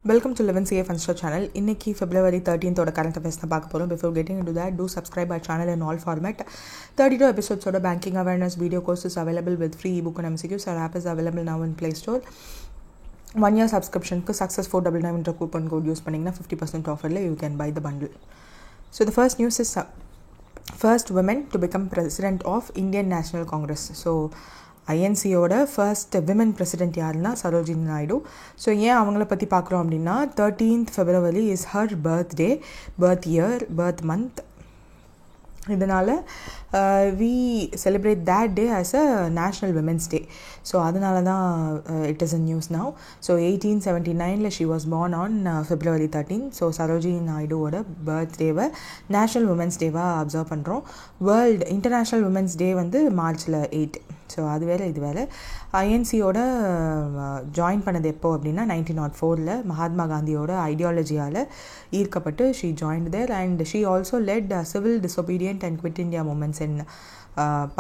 Welcome to 11CA Funstar channel. இன்னைக்கு February 13th ஓட current affairs தான் பார்க்க போறோம். Before getting into that, do subscribe our channel in all format. 32 episodes ஓட banking awareness video course is available with free ebook and MCQs. Our app is available now in Play Store. 1 year subscription க்கு success 499 என்ற coupon code use பண்ணீங்கன்னா 50% offerல you can buy the bundle. So the first news is first women to become president of Indian National Congress. So ஐஎன்சியோட first women president யாருன்னா Sarojini Naidu. So ஏன் அவங்கள பற்றி பார்க்குறோம் அப்படின்னா 13th February is her birthday, birth year, birth month. இதனால் we celebrate that day as a national women's day. So அதனால தான் it is in news now. So 1879 she was born on February 13. So Sarojini நாயுடுவோட பர்த்டேவை national women's டேவாக observe பண்ணுறோம். World international women's day வந்து March 8. So அது வேறு இது வேறு. ஐஎன்சியோட ஜாயின் பண்ணது எப்போ அப்படின்னா 1904 மகாத்மா காந்தியோட ஐடியாலஜியால் ஈர்க்கப்பட்டு she join there and she also led civil disobedient and quit India movements in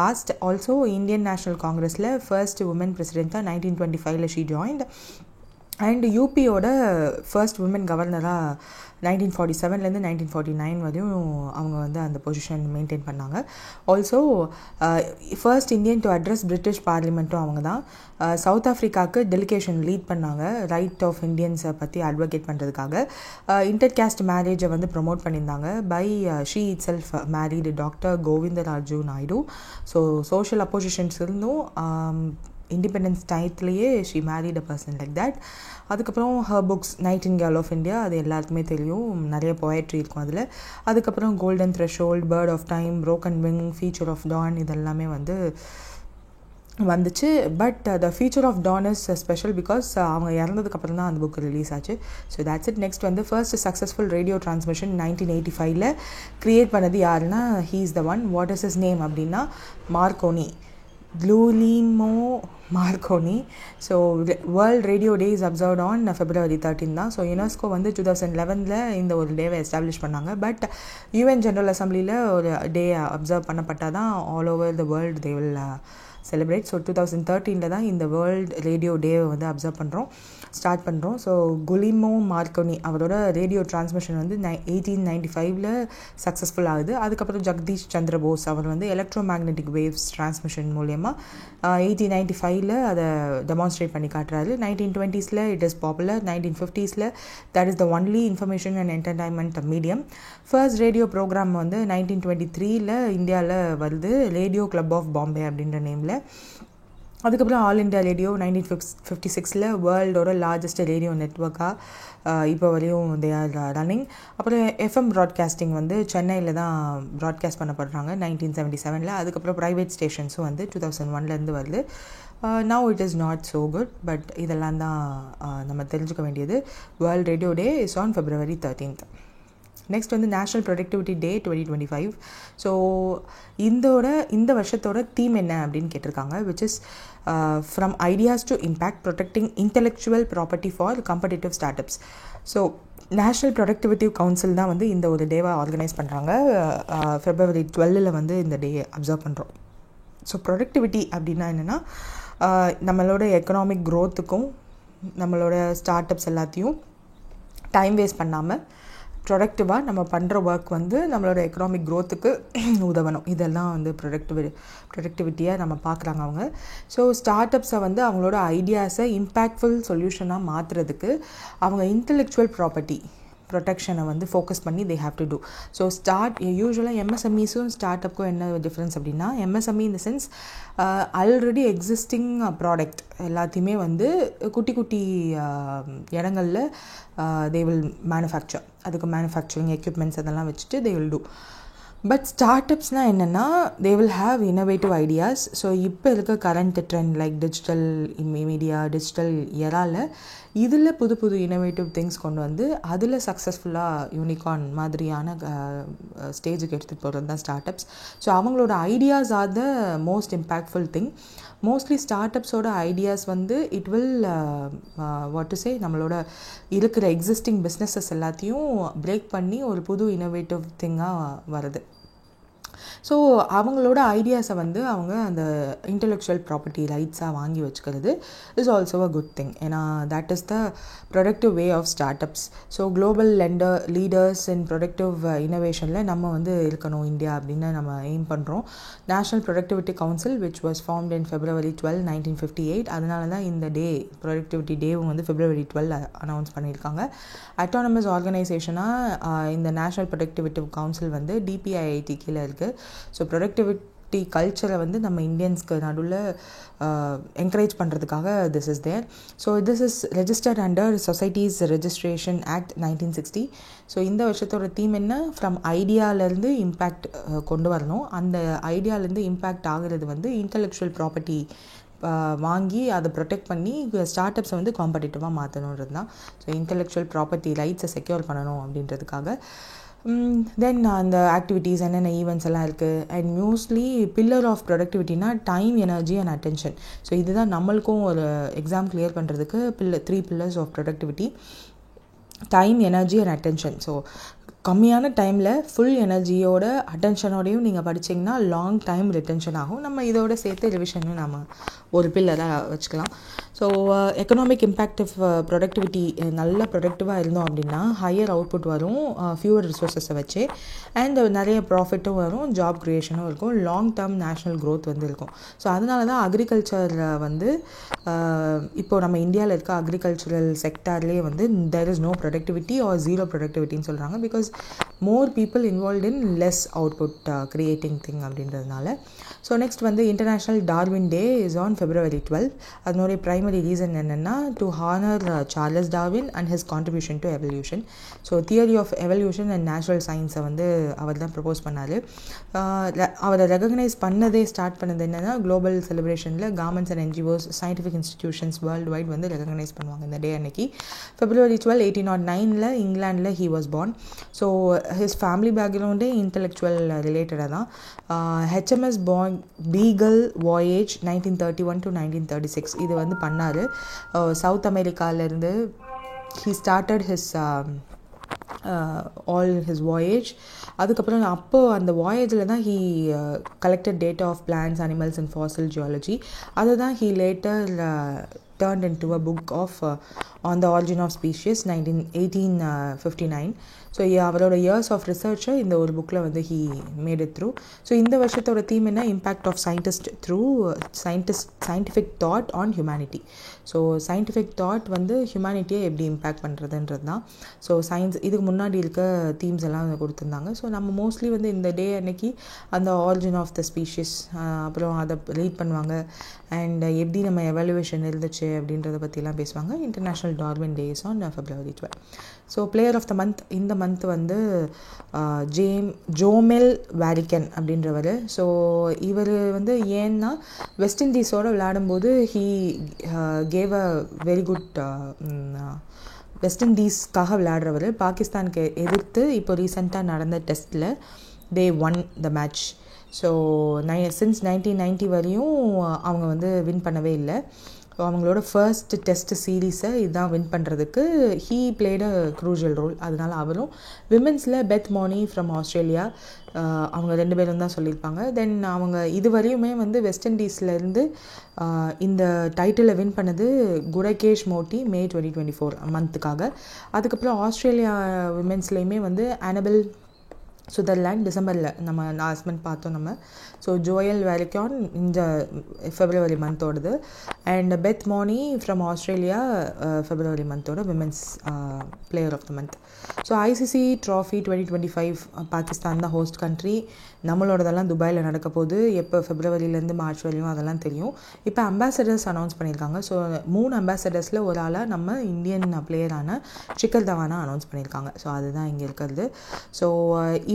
past. Also Indian national காங்கிரஸில் ஃபர்ஸ்ட் உமன் பிரசிடெண்ட்டாக 1925 ஷீ ஜாயின்ட் அண்ட் யூபியோட ஃபர்ஸ்ட் உமன் கவர்னராக 1947 1949 வரையும் அவங்க வந்து அந்த பொசிஷன் மெயின்டைன் பண்ணாங்க. Also first Indian to address British பார்லிமெண்ட்டும் அவங்க தான். சவுத் ஆஃப்ரிக்காவுக்கு டெலிகேஷன் லீட் பண்ணாங்க ரைட் ஆஃப் இண்டியன்ஸை பற்றி அட்வொகேட் பண்ணுறதுக்காக. இன்டர் கேஸ்ட் மேரேஜை வந்து ப்ரொமோட் பண்ணியிருந்தாங்க by she itself married doctor Govindaraju Naidu. So social oppositions இருந்தும் இண்டிபெண்டன்ஸ் டயத்துலேயே she married a person like that. அதுக்கப்புறம் her books nightingale of India அது எல்லாருக்குமே தெரியும், நிறைய போயட்ரி இருக்கும் அதில். அதுக்கப்புறம் golden threshold, bird of time, broken wing, feather of dawn இதெல்லாமே வந்து வந்துச்சு. But the feather of dawn is special because அவங்க இறந்ததுக்கப்புறம் தான் அந்த புக் ரிலீஸ் ஆச்சு. So that's it. நெக்ஸ்ட் வந்து first successful radio transmission 1985 create பண்ணது யாருன்னா he is the one. What is his name அப்படின்னா Marconi, Guglielmo Marconi. So world radio day is observed on February 13 தான். ஸோ யுனெஸ்கோ வந்து 2011 இந்த ஒரு டேவை எஸ்டாப்ளிஷ் பண்ணாங்க. பட் யூஎன் ஜெனரல் அசம்பிளியில் ஒரு டே அப்சர்வ் பண்ணப்பட்டால் தான் all over the world they will celebrate. So 2013 தான் இந்த வேர்ல்டு ரேடியோ டேவை வந்து அப்சர்வ் ஸ்டார்ட் பண்ணுறோம். ஸோ குலிமோ மார்க்கோனி அவரோட ரேடியோ டிரான்ஸ்மிஷன் வந்து 1895 சக்ஸஸ்ஃபுல் ஆகுது. அதுக்கப்புறம் ஜெகதீஷ் சந்திர போஸ் அவர் வந்து எலக்ட்ரோ மேக்னெட்டிக் வேவ்ஸ் டிரான்ஸ்மிஷன் மூலயமா 1895 அதை டெமான்ஸ்ட்ரேட் பண்ணி காட்டுறாரு. 1920s it is popular. 1950s that is the only information and entertainment medium. First radio programme வந்து 1923 இந்தியாவில் வருது, ரேடியோ கிளப் ஆஃப் பாம்பே அப்படின்ற நேமில். அதுக்கப்புறம் ஆல் இண்டியா ரேடியோ 1956 வேர்ல்டோட லார்ஜஸ்ட் ரேடியோ நெட்ஒர்க்காக இப்போ வரையும் தே ஆர் ரன்னிங். அப்புறம் எஃப்எம் ப்ராட்காஸ்டிங் வந்து சென்னையில் தான் ப்ராட்காஸ்ட் பண்ணப்படுறாங்க 1977. அதுக்கப்புறம் ப்ரைவேட் ஸ்டேஷன்ஸும் வந்து 2001 வருது. Now it is not so good. But இதெல்லாம் தான் நம்ம தெரிஞ்சுக்க வேண்டியது. World radio day is on February 13. Next வந்து நேஷ்னல் ப்ரொடக்டிவிட்டி டே 2025. ஸோ இந்த வருஷத்தோட தீம் என்ன அப்படின்னு கேட்டிருக்காங்க. Which is from ideas to impact protecting intellectual property for competitive start ups. So national productivity council தான் வந்து இந்த ஒரு டேவை ஆர்கனைஸ் பண்ணுறாங்க. February 12 வந்து இந்த டே அப்சர்வ் பண்ணுறோம். ஸோ ப்ரொடக்டிவிட்டி அப்படின்னா என்னென்னா நம்மளோட எக்கனாமிக் க்ரோத்துக்கும் நம்மளோட ஸ்டார்ட் அப்ஸ் எல்லாத்தையும் டைம் வேஸ்ட் பண்ணாமல் ப்ரொடக்டிவாக நம்ம பண்ணுற ஒர்க் வந்து நம்மளோட எக்கனாமிக் க்ரோத்துக்கு உதவணும். இதெல்லாம் வந்து ப்ரொடக்டிவிட்டியாக நம்ம பார்க்குறாங்க அவங்க. ஸோ ஸ்டார்ட் அப்ஸை வந்து அவங்களோட ஐடியாஸை இம்பேக்ட்ஃபுல் சொல்யூஷனாக மாற்றுறதுக்கு அவங்க இன்டெலெக்சுவல் ப்ராப்பர்ட்டி ப்ரொடெக்ஷனை வந்து ஃபோக்கஸ் பண்ணி they have to do. So யூஸ்வலாக எம்எஸ்எம்இஸும் ஸ்டார்ட் அப்புக்கும் என்ன டிஃப்ரென்ஸ் அப்படின்னா MSME in the sense already existing product எல்லாத்தையுமே வந்து குட்டி குட்டி இடங்களில் தே வில் மேனுஃபேக்சர். அதுக்கு மேனுஃபேக்சரிங் எக்யூப்மெண்ட்ஸ் அதெல்லாம் வச்சுட்டு they will do. But start அப்ஸ்னால் என்னென்னா they will have innovative ideas. So இப்போ இருக்க current trend like digital media, digital எராவில் இதில் புது புது இன்னோவேட்டிவ் திங்ஸ் கொண்டு வந்து அதில் சக்ஸஸ்ஃபுல்லாக யூனிகார்ன் மாதிரியான ஸ்டேஜுக்கு எடுத்துகிட்டு போகிறது தான் ஸ்டார்ட் அப்ஸ். ஸோ அவங்களோட ideas are the most impactful thing. Mostly start அப்ஸோட ஐடியாஸ் வந்து it will what to say நம்மளோட இருக்கிற எக்ஸிஸ்டிங் பிஸ்னஸஸ் எல்லாத்தையும் பிரேக் பண்ணி ஒரு புது இன்னோவேட்டிவ் திங்காக வருது. ஸோ அவங்களோட ஐடியாஸை வந்து அவங்க அந்த இன்டெலெக்சுவல் ப்ராப்பர்ட்டி ரைட்ஸாக வாங்கி வச்சுக்கிறது is also a good thing. ஏன்னா that is the productive way of start ups. So global leaders in productive இனோவேஷனில் நம்ம வந்து இருக்கணும் இந்தியா அப்படின்னு நம்ம எய்ம் பண்ணுறோம். National productivity council which was formed in February 12, 1958. அதனால தான் இந்த ப்ரொடக்டிவிட்டி டேவும் வந்து February 12 அனௌன்ஸ் பண்ணியிருக்காங்க. அட்டானமஸ் ஆர்கனைசேஷனாக இந்த நேஷ்னல் ப்ரொடக்டிவிட்டி கவுன்சில் வந்து DPIIT கீழே இருக்குது. ஸோ ப்ரொடக்டிவிட்டி கல்ச்சரை வந்து நம்ம இந்தியன்ஸ்க்கு நடுவில் என்கரேஜ் பண்ணுறதுக்காக this is there. So this is registered under societies registration act 1960. So இந்த வருஷத்தோட தீம் என்ன? ஃப்ரம் ஐடியாவிலேருந்து இம்பேக்ட் கொண்டு வரணும். அந்த ஐடியாவிலேருந்து இம்பேக்ட் ஆகிறது வந்து இன்டெலெக்சுவல் ப்ராப்பர்ட்டி வாங்கி அதை ப்ரொடெக்ட் பண்ணி ஸ்டார்ட் அப்ஸை வந்து காம்படிட்டிவாக மாற்றணுன்றது தான். ஸோ இன்டெலெக்சுவல் ப்ராப்பர்ட்டி ரைட்ஸை செக்யூர் பண்ணணும் அப்படின்றதுக்காக தென் அந்த ஆக்டிவிட்டீஸ் என்னென்ன ஈவெண்ட்ஸ் எல்லாம் இருக்குது. அண்ட் மோஸ்ட்லி பில்லர் ஆஃப் ப்ரொடக்டிவிட்டினா time, energy and attention. So இதுதான் நம்மளுக்கும் ஒரு எக்ஸாம் கிளியர் பண்ணுறதுக்கு 3 pillars of productivity: time, energy and attention. So கம்மியான டைமில் ஃபுல் எனர்ஜியோட அட்டென்ஷனோடையும் நீங்கள் படிச்சிங்கன்னா லாங் டைம் ரிட்டென்ஷன் ஆகும். நம்ம இதோட சேர்த்து ரிவிஷனும் நம்ம ஒரு பில்லராக வச்சுக்கலாம். So economic impact of productivity நல்ல ப்ரொடக்டிவாக இருந்தோம் அப்படின்னா ஹையர் அவுட்புட் வரும், ஃபியூவர் ரிசோர்ஸஸை வச்சு, அண்ட் நிறைய ப்ராஃபிட்டும் வரும், ஜாப் க்ரியேஷனும் இருக்கும், லாங் டேர்ம் நேஷ்னல் க்ரோத் வந்து இருக்கும். ஸோ அதனால தான் அக்ரிகல்ச்சரில் வந்து இப்போது நம்ம இந்தியாவில் இருக்க அக்ரிகல்ச்சரல் செக்டார்லேயே வந்து there is no productivity or zero ப்ரொடக்டிவிட்டின்னு சொல்கிறாங்க. Because more people involve in less output creating thing அப்படின்றதுனால. ஸோ நெக்ஸ்ட் வந்து international Darwin day is on February 12. அதனுடைய ப்ரைமரி ரீசன் என்னென்னா to honour Charles Darwin and his contribution to evolution. So theory of evolution and natural சயின்ஸை வந்து அவர் தான் propose பண்ணார். அவரை recognise பண்ணதே ஸ்டார்ட் பண்ணது என்னென்னா குளோபல் செலிப்ரேஷனில் governments and NGOs, scientific institutions world wide வந்து ரெகக்னைஸ் பண்ணுவாங்க இந்த டே அன்னைக்கு. February 12, 1809 இங்கிலாண்டில் he was born. So his family பேக்ரவுண்டே இன்டெலெக்சுவல் ரிலேட்டடாக தான். HMS பீகல் வாயேஜ் 1931 to 1936 இது வந்து பண்ணார். சவுத் அமெரிக்காவிலேருந்து he started his all his voyage. அதுக்கப்புறம் அப்போது அந்த வாயேஜில் தான் he collected data of plants, animals and fossil geology. அதை தான் he later turned into a book of on the origin of species 1859. So அவரோட இயர்ஸ் ஆஃப் ரிசர்ச்சை இந்த ஒரு புக்கில் வந்து he made it through. So இந்த வருஷத்தோட தீம் என்ன? Impact of scientist through scientific thought on humanity. So scientific thought வந்து ஹியூமனிட்டியை எப்படி இம்பேக்ட் பண்ணுறதுன்றது தான். ஸோ சயின்ஸ் இதுக்கு முன்னாடி இருக்க தீம்ஸ் எல்லாம் கொடுத்துருந்தாங்க. ஸோ நம்ம மோஸ்ட்லி வந்து இந்த டே அன்னைக்கு அந்த ஆரிஜின் ஆஃப் த ஸ்பீஷிஸ் அப்புறம் அதை ரீட் பண்ணுவாங்க. அண்ட் எப்படி நம்ம எவாலுவேஷன் இருந்துச்சு அப்படின்றத பற்றிலாம் பேசுவாங்க. International Darwin days on February 12. So player of the month இந்த மந்த் வந்து ஜோமெல் வாரிக்கன் அப்படின்றவர். ஸோ இவர் வந்து ஏன்னா வெஸ்ட் இண்டீஸோடு விளையாடும்போது he gave a very good west இண்டீஸ்க்காக விளையாடுறவர். பாகிஸ்தானுக்கு எதிர்த்து இப்போ ரீசெண்டாக நடந்த டெஸ்ட்டில் they won the match. So since 1990 வரையும் அவங்க வந்து வின் பண்ணவே இல்லை. ஸோ அவங்களோட ஃபர்ஸ்ட் டெஸ்ட் சீரீஸை இதுதான் வின் பண்ணுறதுக்கு he played a crucial role. அதனால் அவரும் விமென்ஸில் பெத் மோனி ஃப்ரம் ஆஸ்திரேலியா அவங்க 2 பேரும் தான் சொல்லியிருப்பாங்க. தென் அவங்க இதுவரையுமே வந்து வெஸ்ட் இண்டீஸ்லேருந்து இந்த டைட்டிலை வின் பண்ணது குடகேஷ் மோட்டி May 2024 மந்த்துக்காக. அதுக்கப்புறம் ஆஸ்திரேலியா விமென்ஸ்லேயுமே வந்து ஆனபெல் சுதர்லேண்ட் டிசம்பரில் நம்ம லாஸ்ட் மந்த் பார்த்தோம் நம்ம. ஸோ ஜோயல் வாரிக்கான் இந்த February மந்தோடது. And Beth Mooney from Australia February மந்தோட women's player of the month. So ICC trophy 2025 Pakistan தான் ஹோஸ்ட் கண்ட்ரி. நம்மளோடதெல்லாம் துபாயில் நடக்க போகுது. எப்போ Februaryலேருந்து March வரையும் அதெல்லாம் தெரியும். இப்போ அம்பாசடர்ஸ் அனௌன்ஸ் பண்ணியிருக்காங்க. ஸோ 3 அம்பாசடர்ஸில் ஒரு ஆளாக நம்ம இந்தியன் பிளேயரான ஷிகர் தவானா அனௌன்ஸ் பண்ணியிருக்காங்க. ஸோ அதுதான் இங்கே இருக்கிறது. ஸோ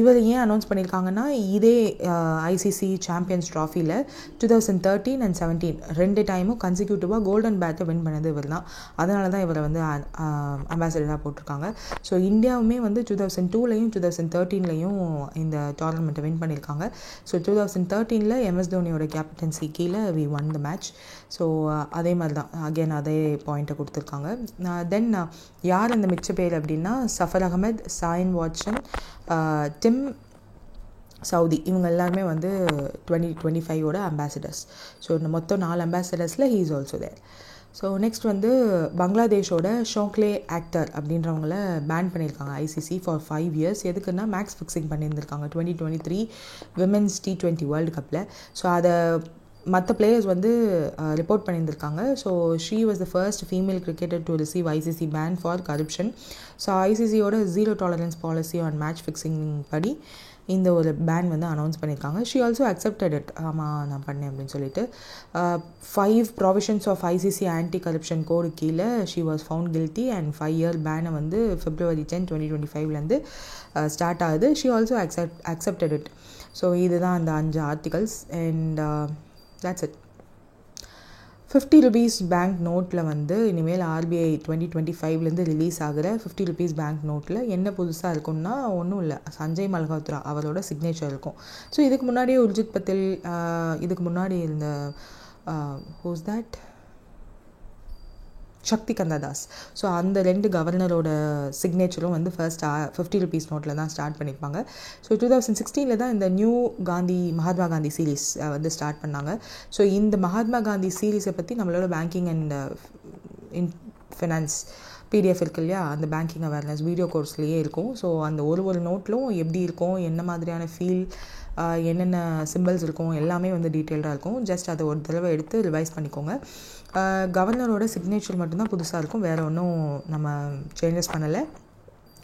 இவர் ஏன் அனௌன்ஸ் பண்ணியிருக்காங்கன்னா இதே ICC சாம்பியன்ஸ் ட்ராஃபியில் 2013 and 2017 2 டைமும் கன்சிக்யூட்டிவாக கோல்டன் பேட்டை வின் பண்ணது இவர் தான். அதனால தான் இவரை வந்து அம்பாசடராக போட்டிருக்காங்க. ஸோ இந்தியாவுமே வந்து 2002லையும் 2013லையும் இந்த டோர்னமெண்ட்டை வின் பண்ணியிருக்காங்க. ஸோ 2013 MS தோனியோட கேப்டன்சி கீழே we won the match. So அதே மாதிரி தான் அகெயின் அதே பாயிண்ட்டை கொடுத்துருக்காங்க. தென் யார் அந்த மிச்ச பேர் அப்படின்னா Safar Ahmed, Shane Watson, Tim Southee, இவங்க எல்லாருமே வந்து 2025ஓட அம்பாசிடர்ஸ். ஸோ இந்த மொத்தம் 4 அம்பாசிடர்ஸில் he is also there. So next வந்து பங்களாதேஷோட ஷோக்லே ஆக்டர் அப்படின்றவங்கள பேன் பண்ணியிருக்காங்க ஐசிசி ஃபார் 5 years. எதுக்குன்னா மேக்ஸ் ஃபிக்ஸிங் பண்ணியிருந்திருக்காங்க 2023 விமென்ஸ் T20 வேர்ல்டு கப்பில். ஸோ அதை மற்ற பிளேயர்ஸ் வந்து ரிப்போர்ட் பண்ணியிருந்திருக்காங்க. So she was the first female cricketer to receive ICC ban for corruption. So ஐசிசியோட 0 tolerance policy on match fixing படி இந்த ஒரு பேன் வந்து அனௌன்ஸ் பண்ணியிருக்காங்க. ஷீ ஆல்சோ அக்செப்டட் இட், ஆமாம் நான் பண்ணேன் அப்படின்னு சொல்லிட்டு. 5 provisions of ICC anti corruption code கீழே she was found guilty and 5 year பேனை வந்து February 10, 2025 ஸ்டார்ட் ஆகுது. She also accepted it. So இதுதான் அந்த 5 articles and that's it. 50 rupees bank நோட்டில் வந்து இனிமேல் ஆர்பிஐ 2025 ரிலீஸ் ஆகிற 50 rupees பேங்க் நோட்டில் என்ன புதுசாக இருக்கும்னா ஒன்றும் இல்லை, சஞ்சய் மல்ஹோத்ரா அவரோட சிக்னேச்சர் இருக்கும். ஸோ இதுக்கு முன்னாடியே உர்ஜித் பட்டேல், இதுக்கு முன்னாடி இருந்த who's that Shaktikanta Das, so அந்த 2 கவர்னரோட சிக்னேச்சரும் வந்து ஃபர்ஸ்ட் 50 rupees நோட்டில் தான் ஸ்டார்ட் பண்ணியிருப்பாங்க. ஸோ 2016 தான் இந்த நியூ மகாத்மா காந்தி சீரீஸ் வந்து ஸ்டார்ட் பண்ணாங்க. ஸோ இந்த மகாத்மா காந்தி சீரீஸை பற்றி நம்மளோட பேங்கிங் அண்ட் ஃபினான்ஸ் பிடிஎஃப் இருக்கு இல்லையா, அந்த பேங்கிங் அவேர்னஸ் வீடியோ கோர்ஸ்லேயே இருக்கும். ஸோ அந்த ஒரு நோட்லும் எப்படி இருக்கும், என்ன மாதிரியான ஃபீல், என்னென்ன சிம்பிள்ஸ் இருக்கும், எல்லாமே வந்து டீட்டெயில்டாக இருக்கும். ஜஸ்ட் அதை ஒரு தடவை எடுத்து ரிவைஸ் பண்ணிக்கோங்க. கவர்னரோட சிக்னேச்சர் மட்டும்தான் புதுசாக இருக்கும், வேறு ஒன்றும் நம்ம சேஞ்சஸ் பண்ணலை.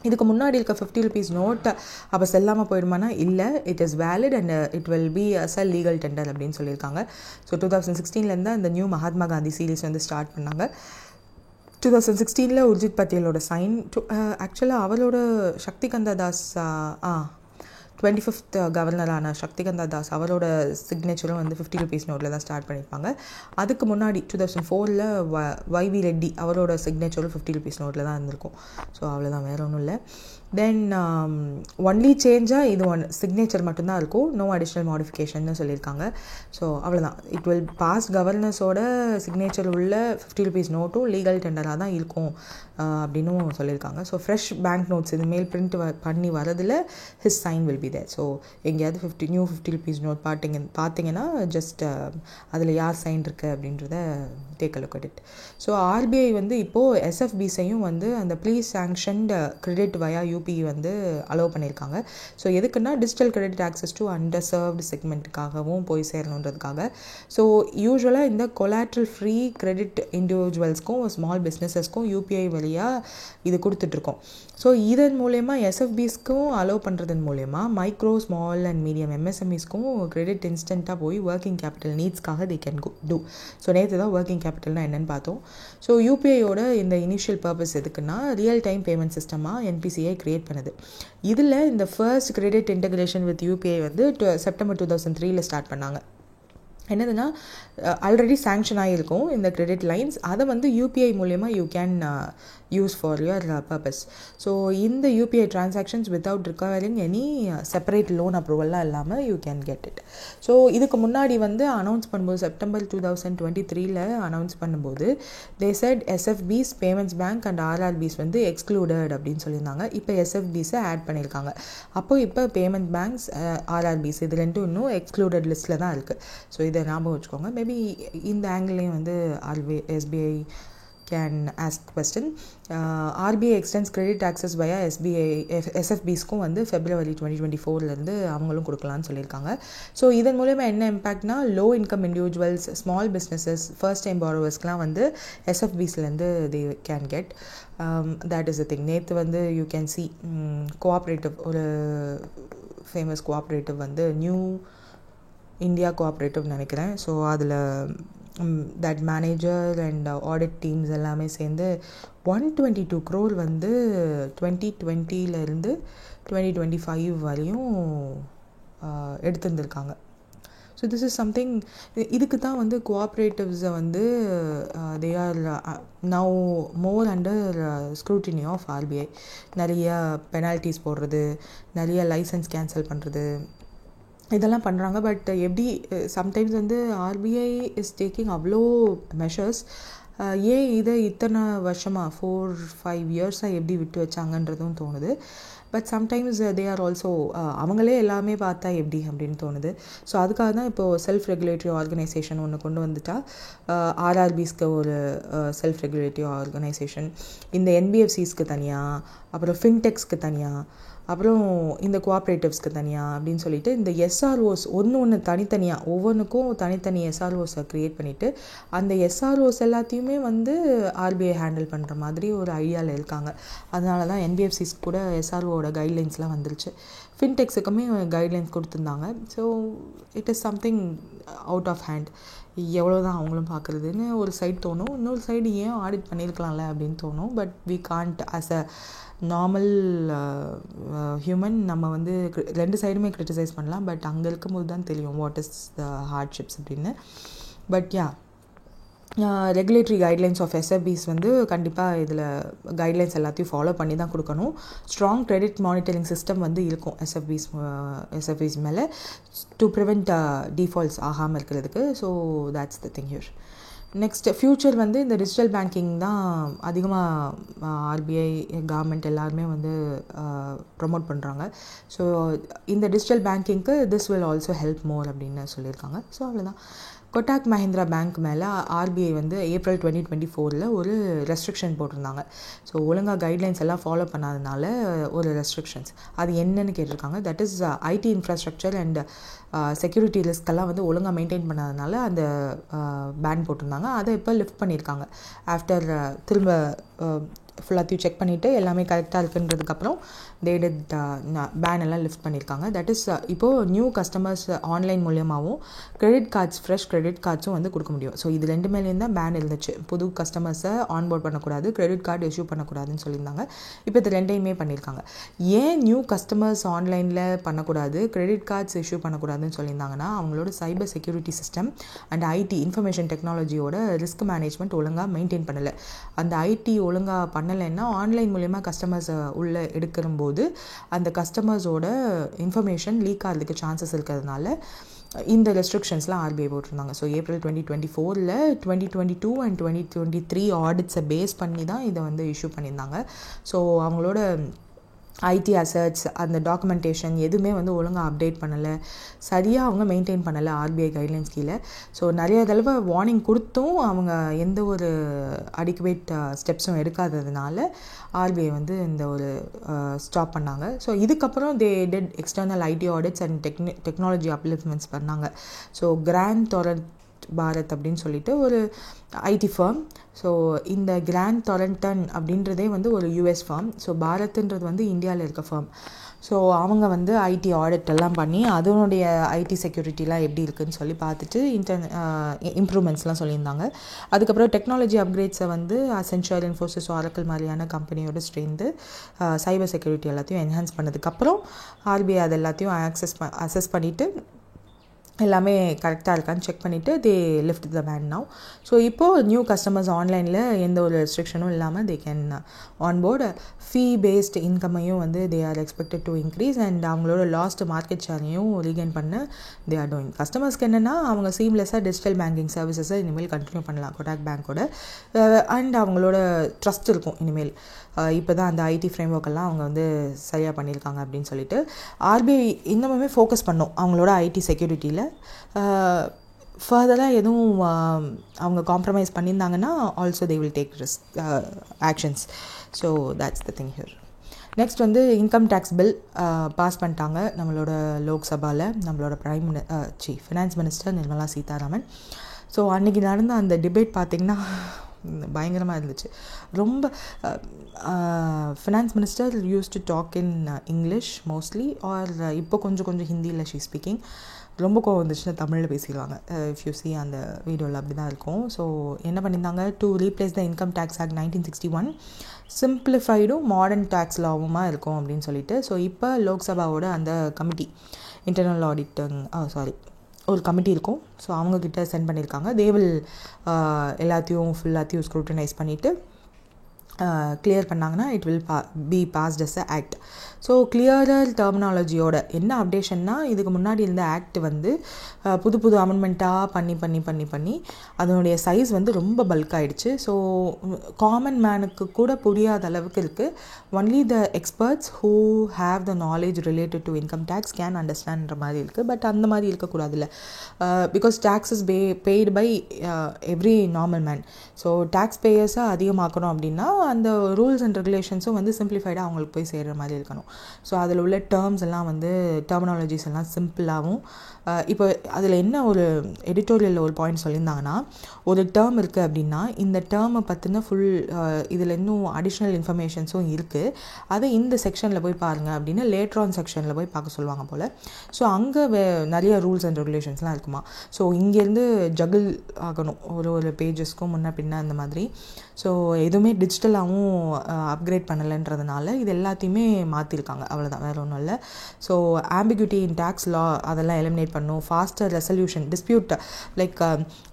இதுக்கு முன்னாடி இருக்க 50 rupees நோட் அப்போ செல்லாமல் போயிடுமானா இல்லை, it is valid and it will be as a legal tender அப்படின்னு சொல்லியிருக்காங்க. ஸோ 2016 இந்த நியூ மகாத்மா காந்தி சீரீஸ் வந்து ஸ்டார்ட் பண்ணாங்க. 2016 உர்ஜித் பட்டேலோட சைன், ஆக்சுவலாக அவரோட சக்தி கந்தா தாஸ் 25th கவர்னரான சக்தி கந்தா தாஸ் அவரோட சிக்னேச்சரும் வந்து 50 rupees நோட்டில் தான் ஸ்டார்ட் பண்ணியிருப்பாங்க. அதுக்கு முன்னாடி 2004 YV ரெட்டி அவரோட சிக்னேச்சரும் 50 rupees நோட்டில் தான் இருந்திருக்கும். ஸோ அவ்வளோதான், வேறு ஒன்றும் இல்லை. தென் ஒன்லி சேஞ்சாக இது சிக்னேச்சர் மட்டும்தான் இருக்கும், நோ அடிஷ்னல் மாடிஃபிகேஷன்னு சொல்லியிருக்காங்க. ஸோ அவ்வளோதான், இட் வில் பாஸ் கவர்னர்ஸோட சிக்னேச்சர் உள்ள 50 rupees நோட்டும் லீகல் டெண்டராக தான் இருக்கும் அப்படின்னும் சொல்லியிருக்காங்க. ஸோ ஃப்ரெஷ் பேங்க் நோட்ஸ் இதுமேல் பிரிண்ட் பண்ணி வரதில் his sign will be there. So எங்கேயாவது நியூ 50 rupees நோட் பார்த்தீங்கன்னா ஜஸ்ட் அதில் யார் சைன் இருக்குது அப்படின்றத take a look at it. So RBI வந்து இப்போது எஸ்எஃபிஸையும் வந்து அந்த ப்ளீஸ் சாங்ஷன்ட் கிரெடிட் வயா யூபி வந்து அலோவ் பண்ணியிருக்காங்க. ஸோ எதுக்குன்னா digital credit access to under served செக்மெண்ட்டுக்காகவும் போய் சேரணுன்றதுக்காக. ஸோ யூஸ்வலாக இந்த கொலாட்ரல் ஃப்ரீ கிரெடிட் இண்டிவிஜுவல்ஸ்க்கும் ஸ்மால் பிஸ்னஸஸ்க்கும் யூபிஐ வழியாக இது கொடுத்துட்ருக்கோம். ஸோ இதன் மூலயமா எஸ்எஃபிஸ்க்கும் அலோவ் பண்ணுறதன் மூலயமா மைக்ரோ ஸ்மால் அண்ட் மீடியம் எம்எஸ்எம்இஸ்க்கும் கிரெடிட் இன்ஸ்டண்ட்டாக போய் ஒர்க்கிங் கேபிட்டல் நீட்ஸ்க்காக தே கேன் டூ. ஸோ நேற்று தான் ஒர்க்கிங் கேபிட்டல்னால் என்னென்னு பார்த்தோம். ஸோ யூபிஐயோட இந்த இனிஷியல் பர்பஸ் எதுக்குன்னா ரியல் டைம் பேமெண்ட் சிஸ்டமாக என்பிசிஐ கிரியேட் பண்ணுது. இதில் இந்த first credit integration with UPI வந்து September 2003 ஸ்டார்ட் பண்ணாங்க. என்னதுன்னா ஆல்ரெடி சேங்ஷன் ஆகிருக்கும் இந்த கிரெடிட் லைன்ஸ், அதை வந்து யூபிஐ மூலயமா you can use for your purpose. So இந்த UPI transactions without requiring any separate loan அப்ரூவல்லாம் இல்லாமல் you can get it. So இதுக்கு முன்னாடி வந்து அனௌன்ஸ் பண்ணும்போது September 2023 அனௌன்ஸ் பண்ணும்போது they said SFBs, payments bank and RRBs வந்து எக்ஸ்க்ளூடட் அப்படின்னு சொல்லியிருந்தாங்க. இப்போ எஸ்எஃபிஸை ஆட் பண்ணியிருக்காங்க. இப்போ பேமெண்ட் பேங்க்ஸ், ஆர்ஆர்பிஸ் இது ரெண்டும் இன்னும் எக்ஸ்க்ளூடட் லிஸ்ட்டில் தான் இருக்குது. ஸோ இதை ஞாபகம் வச்சுக்கோங்க. மேபி இந்த ஆங்கிள்லேயும் வந்து SBI can ask question. RBI extends credit access via SFBஸ்க்கும் வந்து February 2024 அவங்களும் கொடுக்கலான்னு சொல்லியிருக்காங்க. ஸோ இதன் மூலமாக என்ன இம்பேக்ட்னா low income individuals, small businesses, first time பாரோவர்ஸ்க்கெலாம் வந்து எஸ்எஃபிஸ்லேருந்து they can get. That is the thing. நேற்று வந்து யூ கேன் சி கோஆப்ரேட்டிவ், ஒரு ஃபேமஸ் கோஆப்ரேட்டிவ் வந்து நியூ இந்தியா கோஆப்ரேட்டிவ் நினைக்கிறேன். ஸோ அதில் that manager and audit teams எல்லாமே சேர்ந்து 122 crore வந்து 2020 2025 வரையும் எடுத்துருந்துருக்காங்க. So this is something. இதுக்கு தான் வந்து கோஆப்ரேட்டிவ்ஸை வந்து they are now more under scrutiny of RBI. நிறைய பெனால்ட்டிஸ் போடுறது, நிறைய லைசன்ஸ் கேன்சல் பண்ணுறது, இதெல்லாம் பண்ணுறாங்க. பட் எப்படி சம்டைம்ஸ் வந்து ஆர்பிஐ இஸ் டேக்கிங் அவ்வளோ மெஷர்ஸ் ஏன் இதை இத்தனை வருஷமாக 4-5 இயர்ஸாக எப்படி விட்டு வச்சாங்கன்றதும் தோணுது. But sometimes they are also அவங்களே எல்லாமே பார்த்தா எப்படி அப்படின்னு தோணுது. ஸோ அதுக்காக தான் இப்போது செல்ஃப் ரெகுலேட்டரி ஆர்கனைசேஷன் ஒன்று கொண்டு வந்துட்டா, ஆர்ஆர்பிஸ்க்கு ஒரு செல்ஃப் ரெகுலேட்டரி ஆர்கனைசேஷன், இந்த என்பிஎஃப்சிஸ்க்கு தனியாக, அப்புறம் ஃபின்டெக்ஸ்க்கு தனியாக, அப்புறம் இந்த கோஆப்ரேட்டிவ்ஸ்க்கு தனியாக அப்படின்னு சொல்லிட்டு இந்த எஸ்ஆர்ஓஸ் ஒன்று தனித்தனியாக ஒவ்வொன்றுக்கும் தனித்தனி எஸ்ஆர்ஓஸை க்ரியேட் பண்ணிவிட்டு அந்த எஸ்ஆர்ஓஸ் எல்லாத்தையுமே வந்து ஆர்பிஐ ஹேண்டில் பண்ணுற மாதிரி ஒரு ஐடியாவில் இருக்காங்க. அதனால தான் என்பிஎஃப்சிஸ் கூட எஸ்ஆர்ஓட கைட்லைன்ஸ்லாம் வந்துருச்சு. ஃபின்டெக்ஸுக்குமே கைட்லைன்ஸ் கொடுத்துருந்தாங்க. So it is something out of hand. எவ்வளோ தான் அவங்களும் பார்க்குறதுன்னு ஒரு சைடு தோணும். இன்னொரு சைடு ஏன் ஆடிட் பண்ணியிருக்கலாம்ல அப்படின்னு தோணும். But we can't as a normal human நம்ம வந்து 2 சைடுமே க்ரிட்டிசைஸ் பண்ணலாம். பட் அங்கே இருக்கும்போது தான் தெரியும் வாட் இஸ் த ஹார்ட்ஷிப்ஸ் அப்படின்னு. But yeah, regulatory guidelines of SFBs வந்து கண்டிப்பாக இதில் கைட்லைன்ஸ் எல்லாத்தையும் ஃபாலோ பண்ணி தான் கொடுக்கணும். ஸ்ட்ராங் கிரெடிட் மானிட்டரிங் சிஸ்டம் வந்து இருக்கும் எஸ்எஃபிஸ் மேலே டு ப்ரிவெண்ட் டிஃபால்ட்ஸ் ஆகாமல் இருக்கிறதுக்கு. So that's the thing here. Next future வந்து இந்த டிஜிட்டல் பேங்கிங் தான் அதிகமாக ஆர்பிஐ கவர்மெண்ட் எல்லாருமே வந்து ப்ரொமோட் பண்ணுறாங்க. ஸோ இந்த டிஜிட்டல் பேங்கிங்க்கு this will also help more அப்படின்னு சொல்லியிருக்காங்க. ஸோ அவ்வளோதான். கொட்டாக் மஹிந்திரா பேங்க் மேலே ஆர்பிஐ வந்து ஏப்ரல் 2024 ஒரு ரெஸ்ட்ரிக்ஷன் போட்டிருந்தாங்க. ஸோ ஒழுங்காக கைட்லைன்ஸ் எல்லாம் ஃபாலோ பண்ணாதனால ஒரு ரெஸ்ட்ரிக்ஷன்ஸ் அது என்னன்னு கேட்டிருக்காங்க. That is IT infrastructure and security ரிஸ்க்கெல்லாம் வந்து ஒழுங்காக மெயின்டைன் பண்ணாதனால அந்த பேன் போட்டிருந்தாங்க. அதை இப்போ லிஃப்ட் பண்ணியிருக்காங்க. ஆஃப்டர் திரும்ப ஃபுல்லாத்தையும் செக் பண்ணிவிட்டு எல்லாமே கரெக்டாக இருக்குன்றதுக்கப்புறம் பேன் எல்லாம் லிஃப்ட் பண்ணியிருக்காங்க. தட் இஸ் இப்போது நியூ கஸ்டமர்ஸ் ஆன்லைன் மூலியமாகவும் கிரெடிட் கார்ட்ஸ் ஃப்ரெஷ் கிரெடிட் கார்ட்ஸும் வந்து கொடுக்க முடியும். ஸோ இது 2 மேலேயும் தான் பேன் இருந்துச்சு. புது கஸ்டமர்ஸை ஆன்போர்ட் பண்ணக்கூடாது, கிரெடிட் கார்டு இஷ்யூ பண்ணக்கூடாதுன்னு சொல்லியிருந்தாங்க. இப்போ இது 2யுமே பண்ணியிருக்காங்க. ஏன் நியூ கஸ்டமர்ஸ் ஆன்லைனில் பண்ணக்கூடாது, கிரெடிட் கார்ட்ஸ் இஷ்யூ பண்ணக்கூடாதுன்னு சொல்லியிருந்தாங்கன்னா அவங்களோட cyber security system and IT information டெக்னாலஜியோட ரிஸ்க் மேனேஜ்மெண்ட் ஒழுங்காக மெயின்டைன் பண்ணலை. அந்த ஐடி ஒழுங்காக பண்ணலைன்னா ஆன்லைன் மூலயமா கஸ்டமர்ஸை உள்ளே எடுக்கும்போது அந்த கஸ்டமர்ஸோட இன்ஃபர்மேஷன் லீக் ஆகிறதுக்கு சான்சஸ் இருக்கிறதுனால இந்த ரெஸ்ட்ரிக்ஷன்ஸ்லாம் ஆர்பிஐ போட்டிருந்தாங்க. ஸோ ஏப்ரல் 2024 2022 அண்ட் 2023 ஆடிட்ஸை பேஸ் பண்ணி தான் இதை வந்து இஷ்யூ பண்ணியிருந்தாங்க. ஸோ அவங்களோட ஐடி அசட்ஸ் அந்த டாக்குமெண்டேஷன் எதுவுமே வந்து ஒழுங்காக அப்டேட் பண்ணலை, சரியாக அவங்க மெயின்டைன் பண்ணலை ஆர்பிஐ கைட்லைன்ஸ் கீழே. ஸோ நிறைய தடவை வார்னிங் கொடுத்தும் அவங்க எந்த ஒரு அடிக்குவேட் ஸ்டெப்ஸும் எடுக்காததுனால ஆர்பிஐ வந்து இந்த ஒரு ஸ்டாப் பண்ணாங்க. ஸோ இதுக்கப்புறம் they did external IT audits and technology implements பண்ணாங்க. ஸோ கிராண்ட் டொரண்ட் பாரத் அப்படின்னு சொல்லிட்டு ஒரு ஐடி ஃபார்ம். ஸோ இந்த கிராண்ட் டொரண்டன் அப்படின்றதே வந்து ஒரு யூஎஸ் ஃபார்ம். ஸோ பாரத்ன்றது வந்து இந்தியாவில் இருக்க ஃபார்ம். ஸோ அவங்க வந்து ஐடி ஆடிட் எல்லாம் பண்ணி அதனுடைய ஐடி செக்யூரிட்டிலாம் எப்படி இருக்குதுன்னு சொல்லி பார்த்துட்டு இம்ப்ரூவ்மெண்ட்ஸ்லாம் சொல்லியிருந்தாங்க. அதுக்கப்புறம் டெக்னாலஜி அப்கிரேட்ஸை வந்து அசென்ஷியல், இன்ஃபோசிஸ், ஆரக்கிள் மாதிரியான கம்பெனியோடு சேர்ந்து சைபர் செக்யூரிட்டி எல்லாத்தையும் என்ஹான்ஸ் பண்ணதுக்கப்புறம் ஆர்பிஐ அது எல்லாத்தையும் அசஸ் பண்ணிவிட்டு எல்லாமே கரெக்டாக இருக்கான்னு செக் பண்ணிவிட்டு they lift the ban now. So இப்போது நியூ கஸ்டமர்ஸ் ஆன்லைனில் எந்த ஒரு ரெஸ்ட்ரிக்ஷனும் இல்லாமல் they can onboard. Fee based இன்கம்மையும் வந்து they are expected to increase and அவங்களோட லாஸ்ட் மார்க்கெட் ஷேரையும் ரீகெயின் பண்ண தே ஆர் டூயிங். கஸ்டமர்ஸ்க்கு என்னென்னா அவங்க சீம்லெஸ்ஸாக டிஜிட்டல் பேங்கிங் சர்வீசஸை இனிமேல் கண்டினியூ பண்ணலாம் கொட்டாக் பேங்க்கோட. அண்ட் அவங்களோட ட்ரஸ்ட் இருக்கும் இனிமேல். இப்போ தான் அந்த ஐடி ஃப்ரேம் ஒர்க்கெல்லாம் அவங்க வந்து சரியாக பண்ணியிருக்காங்க அப்படின்னு சொல்லிட்டு ஆர்பிஐ இன்னமுமே ஃபோக்கஸ் பண்ணோம் அவங்களோட ஐடி செக்யூரிட்டியில். ஃபர்தராக எதுவும் அவங்க காம்ப்ரமைஸ் பண்ணியிருந்தாங்கன்னா also they will take actions. So that's the thing here. Next வந்து இன்கம் டேக்ஸ் பில் பாஸ் பண்ணிட்டாங்க நம்மளோட லோக்சபாவில் நம்மளோட finance minister Nirmala Sitharaman. So அன்றைக்கி நடந்த அந்த டிபேட் பார்த்திங்கன்னா பயங்கரமாக இருந்துச்சு. ரொம்ப finance minister use to talk in English mostly or இப்போ கொஞ்சம் ஹிந்தியில் ஷீ ஸ்பீக்கிங். ரொம்ப கோவம் வந்துச்சுன்னா தமிழில் பேசிடுவாங்க. இஃப் யூ சி அந்த வீடியோவில் அப்படி தான் இருக்கும். ஸோ என்ன பண்ணியிருந்தாங்க, to replace the income tax act 1961 சிம்பிளிஃபைடும் மாடர்ன் டேக்ஸ் லாவுமா இருக்கும் அப்படின்னு சொல்லிட்டு. ஸோ இப்போ லோக்சபாவோட அந்த கமிட்டி இன்டர்னல் ஆடிட்டிங் ஒரு கமிட்டி இருக்கும். ஸோ அவங்கக்கிட்ட சென்ட் பண்ணியிருக்காங்க. தே வில் எல்லாத்தையும் ஃபுல்லாத்தையும் ஸ்க்ரூட்டனைஸ் பண்ணிவிட்டு கிளியர் பண்ணாங்கன்னா it will be passed as a act. So clearer டெர்மினாலஜியோட என்ன அப்டேஷன்னா, இதுக்கு முன்னாடி இருந்த ஆக்ட் வந்து புது புது அமெண்ட்மெண்ட்டாக பண்ணி அதனுடைய சைஸ் வந்து ரொம்ப பல்க் ஆகிடுச்சு. ஸோ காமன் மேனுக்கு கூட புரியாத அளவுக்கு இருக்குது. Only the experts who have the knowledge related to income tax can அண்டர்ஸ்டாண்ட்ன்ற மாதிரி இருக்குது. பட் அந்த மாதிரி இருக்கக்கூடாதுல்ல, because tax is paid by every normal man. So tax பேயர்ஸை அதிகமாக்கணும் அப்படின்னா அந்த ரூல்ஸ் அண்ட் ரெகுலேஷன்ஸும் வந்து சிம்பிளிஃபைடாக அவங்களுக்கு போய் சேர்கிற மாதிரி இருக்கணும். ஸோ அதில் உள்ள டேர்ம்ஸ் எல்லாம் வந்து டெர்மினாலஜிஸ் எல்லாம் சிம்பிளாகவும், இப்போ அதில் என்ன ஒரு எடிட்டோரியலில் ஒரு பாயிண்ட் சொல்லியிருந்தாங்கன்னா, ஒரு டேர்ம் இருக்குது அப்படின்னா இந்த டேர்மை பற்றின ஃபுல் இதில் இன்னும் அடிஷ்னல் இன்ஃபர்மேஷன்ஸும் இருக்குது, அதை இந்த செக்ஷனில் போய் பாருங்கள் அப்படின்னு லேட்ரான் செக்ஷனில் போய் பார்க்க சொல்லுவாங்க போல். ஸோ அங்கே நிறைய ரூல்ஸ் அண்ட் ரெகுலேஷன்ஸ்லாம் இருக்குமா. ஸோ இங்கேருந்து ஜகிள் ஆகணும் ஒரு பேஜஸ்க்கும் முன்ன பின்ன அந்த மாதிரி. ஸோ எதுவுமே டிஜிட்டலாகவும் அப்கிரேட் பண்ணலைன்றதுனால இது எல்லாத்தையுமே மாற்றிருக்காங்க, அவ்வளோதான், வேறு ஒன்றும் இல்லை. ஸோ ஆம்பிகுட்டி இன் டேக்ஸ் லா அதெல்லாம் எலிமினேட் பண்ணும். ஃபாஸ்டர் ரெசல்யூஷன் டிஸ்பியூட், லைக்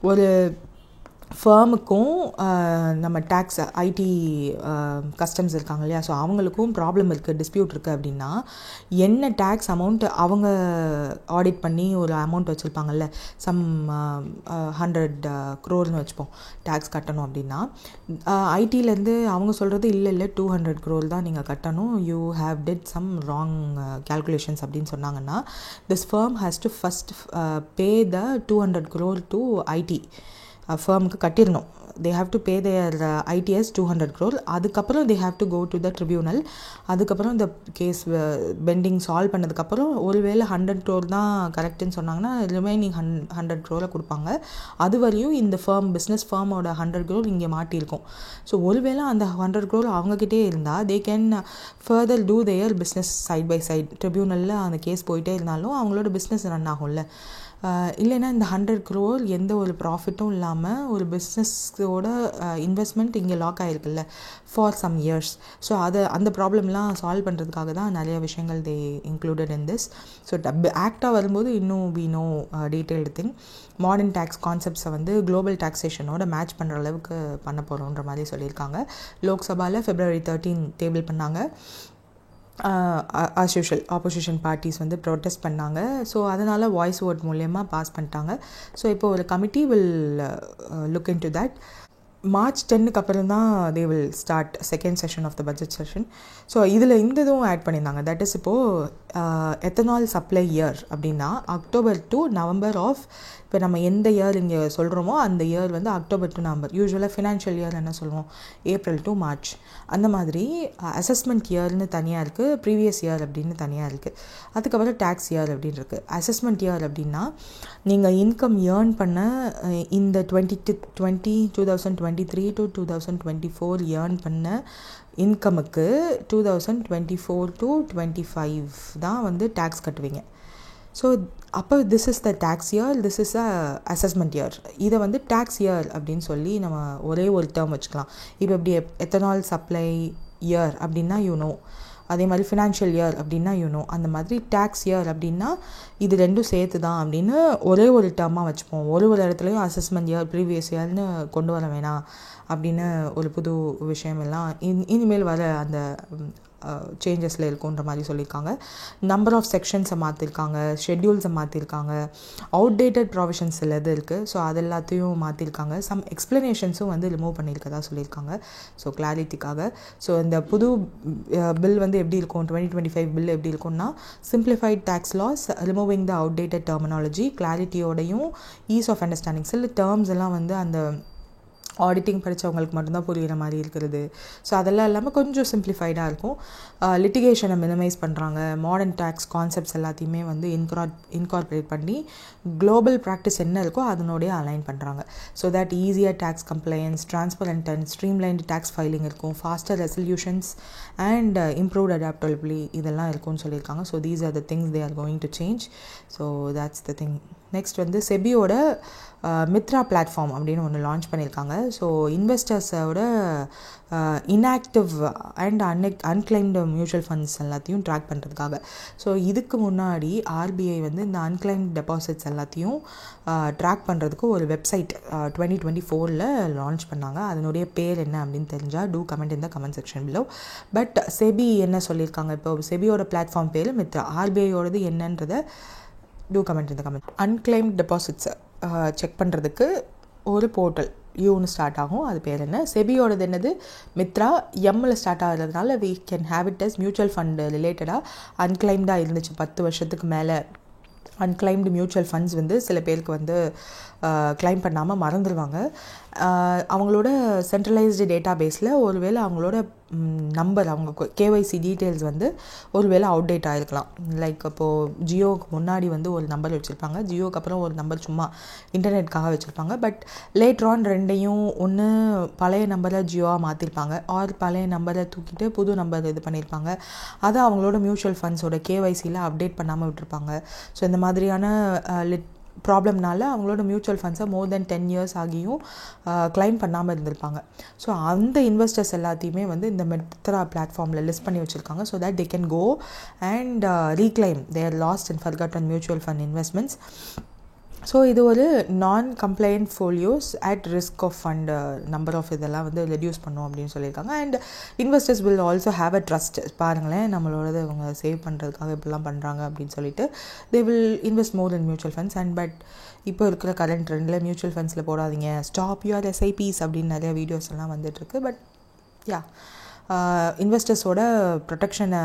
ஒரு ஃபர்முக்கும் நம்ம டேக்ஸ் ஐடி கஸ்டம்ஸ் இருக்காங்க இல்லையா, ஸோ அவங்களுக்கும் ப்ராப்ளம் இருக்குது, டிஸ்பியூட் இருக்குது அப்படின்னா என்ன டேக்ஸ் அமௌண்ட் அவங்க ஆடிட் பண்ணி ஒரு அமௌண்ட் வச்சுருப்பாங்கல்ல, சம் 100 crore வச்சுப்போம் டேக்ஸ் கட்டணும் அப்படின்னா, ஐடியிலேருந்து அவங்க சொல்கிறது இல்லை 200 crore தான் நீங்கள் கட்டணும், you have did some wrong calculations அப்படின்னு சொன்னாங்கன்னா, this firm has to first pay the 200 crore to IT ஃபர்முக்கு கட்டிடணும். they have to pay their ITS 200 crore. அதுக்கப்புறம் they have to go to the tribunal. அதுக்கப்புறம் இந்த கேஸ் பெண்டிங் சால்வ் பண்ணதுக்கப்புறம் ஒருவேளை 100 crore தான் கரெக்டுன்னு சொன்னாங்கன்னா ரிமைனிங் 100 crore கொடுப்பாங்க. அது வரையும் இந்த பிஸ்னஸ் ஃபர்மோட 100 crore இங்கே மாட்டியிருக்கும். ஸோ ஒருவேளை அந்த 100 crore அவங்கக்கிட்டே இருந்தால் they can further do their business side by side. ட்ரிபியூனலில் அந்த கேஸ் போயிட்டே இருந்தாலும் அவங்களோட பிஸ்னஸ் ரன் ஆகும்ல. இல்லைன்னா இந்த 100 crore எந்த ஒரு ப்ராஃபிட்டும் இல்லாமல் ஒரு பிஸ்னஸோட இன்வெஸ்ட்மெண்ட் இங்கே லாக் ஆகிருக்குல்ல ஃபார் சம் இயர்ஸ். ஸோ அந்த ப்ராப்ளம்லாம் சால்வ் பண்ணுறதுக்காக தான் நிறைய விஷயங்கள் they included in this. So ஆக்டாக வரும்போது இன்னும் we know detailed thing. Modern tax கான்செப்ட்ஸை வந்து குளோபல் டாக்ஸேஷனோட மேட்ச் பண்ணுற அளவுக்கு பண்ண போகிறோன்ற மாதிரி சொல்லியிருக்காங்க. லோக்சபாவில் February 13 டேபிள் பண்ணாங்க. ஆஸ் யூஷுவல் ஆப்போசிஷன் பார்ட்டிஸ் வந்து ப்ரொட்டஸ்ட் பண்ணாங்க. ஸோ அதனால் வாய்ஸ் ஓட் மூலயமா பாஸ் பண்ணிட்டாங்க. ஸோ இப்போ ஒரு committee will look in to that. March 10 அப்புறம் தான் they will start second session of the budget session. So இதில் இந்த இதுவும் ஆட் பண்ணியிருந்தாங்க. தட் இஸ் இப்போது எத்தனால் சப்ளை இயர் அப்படின்னா October to November ஆஃப், இப்போ நம்ம எந்த இயர் இங்கே சொல்கிறோமோ அந்த இயர் வந்து October to November. யூஸ்வலாக ஃபினான்ஷியல் இயர் என்ன சொல்லுவோம், April to March. அந்த மாதிரி அசஸ்மெண்ட் இயர்னு தனியாக இருக்குது, ப்ரீவியஸ் இயர் அப்படின்னு தனியாக இருக்குது. அதுக்கப்புறம் டேக்ஸ் இயர் அப்படின்னு இருக்குது. அசஸ்மெண்ட் இயர் அப்படின்னா நீங்கள் இன்கம் ஏர்ன் பண்ண இந்த 2023 to 2024 ஏர்ன் பண்ண இன்கமுக்கு 2024 to 25 தான் வந்து டேக்ஸ் கட்டுவீங்க. ஸோ அப்போ this is the tax year, this is a assessment year. இதை வந்து டேக்ஸ் இயர் அப்படின்னு சொல்லி நம்ம ஒரே ஒரு டேர்ம் வச்சுக்கலாம். இப்போ எப்படி எத்தனால் சப்ளை இயர் அப்படின்னா யூனோ, அதே மாதிரி ஃபினான்ஷியல் இயர் அப்படின்னா யூனோ, அந்த மாதிரி டேக்ஸ் இயர் அப்படின்னா இது ரெண்டும் சேர்த்து தான் அப்படின்னு ஒரே ஒரு டேர்மாக வச்சுப்போம். ஒரு இடத்துலையும் அசஸ்மெண்ட் இயர் ப்ரீவியஸ் இயர்னு கொண்டு வர வேணாம் அப்படின்னு ஒரு புது விஷயமெல்லாம் இனிமேல் வர அந்த சேஞ்சஸில் இருக்குன்ற மாதிரி சொல்லியிருக்காங்க. நம்பர் ஆஃப் செக்ஷன்ஸை மாற்றிருக்காங்க, ஷெட்யூல்ஸை மாற்றிருக்காங்க, அவுடேட்டட் ப்ராவிஷன்ஸ் எது இருக்குது, ஸோ அது எல்லாத்தையும் மாற்றிருக்காங்க. சம் எக்ஸ்ப்ளனேஷன்ஸும் வந்து ரிமூவ் பண்ணியிருக்கதா சொல்லியிருக்காங்க. ஸோ கிளாரிட்டிக்காக. ஸோ இந்த புது பில் வந்து எப்படி இருக்கும், 2025 பில் எப்படி இருக்கும்னா, simplified tax laws, removing the outdated terminology, கிளாரிட்டியோடையும் ஈஸ் ஆஃப் அண்டர்ஸ்டாண்டிங். சில டேர்ம்ஸ் எல்லாம் வந்து அந்த ஆடிட்டிங் படித்தவங்களுக்கு மட்டும்தான் புரிகிற மாதிரி இருக்கிறது. ஸோ அதெல்லாம் இல்லாமல் கொஞ்சம் சிம்பிளிஃபைடாக இருக்கும். லிட்டிகேஷனை மினிமைஸ் பண்ணுறாங்க. மாடர்ன் டேக்ஸ் கான்செப்ட்ஸ் எல்லாத்தையுமே வந்து இன்கார்பரேட் பண்ணி குளோபல் ப்ராக்டிஸ் என்ன இருக்கோ அதனோடைய அலைன் பண்ணுறாங்க. ஸோ தட் ஈஸியாக tax compliance, transparent and streamlined tax filing இருக்கும், faster resolutions and improved adaptability இதெல்லாம் இருக்கும்னு சொல்லியிருக்காங்க. So these are the things they are going to change. So that's the thing. Next வந்து செபியோட மித்ரா பிளாட்ஃபார்ம் அப்படின்னு ஒன்று லான்ச் பண்ணியிருக்காங்க. ஸோ இன்வெஸ்டர்ஸோட inactive and unclaimed mutual funds எல்லாத்தையும் ட்ராக் பண்ணுறதுக்காக. ஸோ இதுக்கு முன்னாடி ஆர்பிஐ வந்து இந்த அன்கிளைம்டு டெபாசிட்ஸ் எல்லாத்தையும் ட்ராக் பண்ணுறதுக்கு ஒரு வெப்சைட் 2024 லான்ச் பண்ணாங்க. அதனுடைய பேர் என்ன அப்படின்னு தெரிஞ்சால் டூ கமெண்ட் இந்த comment section below. But SEBI என்ன சொல்லியிருக்காங்க, இப்போ செபியோட பிளாட்ஃபார்ம் பேர் மித்ரா, ஆர்பிஐயோடது என்னன்றதை டூ கமெண்ட் இந்த கமெண்ட். அன்கிளைம்டு டெபாசிட்ஸை செக் பண்ணுறதுக்கு ஒரு போர்ட்டல் யூன்னு ஸ்டார்ட் ஆகும், அது பேர் என்ன. செபியோடது என்னது, மித்ரா. எம்மில் ஸ்டார்ட் ஆகிறதுனால we can have it as mutual fund ரிலேட்டடாக அன்கிளைம்டாக இருந்துச்சு 10 வருஷத்துக்கு மேலே. அன்கிளைம்டு மியூச்சுவல் ஃபண்ட்ஸ் வந்து சில பேருக்கு வந்து கிளைம் பண்ணாமல் மறந்துடுவாங்க. அவங்களோட சென்ட்ரலைஸ்டு டேட்டா பேஸில் ஒருவேளை அவங்களோட நம்பர், அவங்க கேஒய்சி டீட்டெயில்ஸ் வந்து ஒருவேளை அவுடேட் ஆகிருக்கலாம். லைக் இப்போது ஜியோவுக்கு முன்னாடி வந்து ஒரு நம்பர் வச்சுருப்பாங்க, ஜியோவுக்கு அப்புறம் ஒரு நம்பர் சும்மா இன்டர்நெட்காக வச்சுருப்பாங்க. பட் லேட்ரான் ரெண்டையும் ஒன்று பழைய நம்பரை ஜியோவாக மாற்றிருப்பாங்க, ஆர் பழைய நம்பரை தூக்கிட்டு புது நம்பர் இது பண்ணியிருப்பாங்க. அதை அவங்களோட மியூச்சுவல் ஃபண்ட்ஸோட கேஒய்சியில் அப்டேட் பண்ணாமல் விட்டுருப்பாங்க. ஸோ இந்த மாதிரியான ப்ராப்ளம்னால அவங்களோட மியூச்சுவல் ஃபண்ட்ஸை மோர் தென் 10 years ஆகியும் கிளைம் பண்ணாமல் இருந்திருப்பாங்க. ஸோ அந்த இன்வெஸ்டர்ஸ் எல்லாத்தையுமே வந்து இந்த மித்ரா பிளாட்ஃபார்மில் லிஸ்ட் பண்ணி வச்சுருக்காங்க. So that they can go and reclaim their lost and forgotten mutual fund investments. So இது ஒரு non compliant folios at risk of fund number of இதெல்லாம் வந்து ரெடியூஸ் பண்ணும் அப்படின்னு சொல்லியிருக்காங்க. And investors will also have a trust. பாருங்களேன், நம்மளோடது இவங்க சேவ் பண்ணுறதுக்காக இப்படிலாம் பண்ணுறாங்க அப்படின்னு சொல்லிட்டு they will invest more in mutual funds. And but இப்போ இருக்கிற கரண்ட் ட்ரெண்டில் மியூச்சுவல் ஃபண்ட்ஸில் போடாதீங்க, ஸ்டாப் யுவர் எஸ்ஐபிஸ் அப்படின்னு நிறைய வீடியோஸ் எல்லாம் வந்துட்டுருக்கு. பட் யா, இன்வெஸ்டர்ஸோட ப்ரொடெக்ஷனை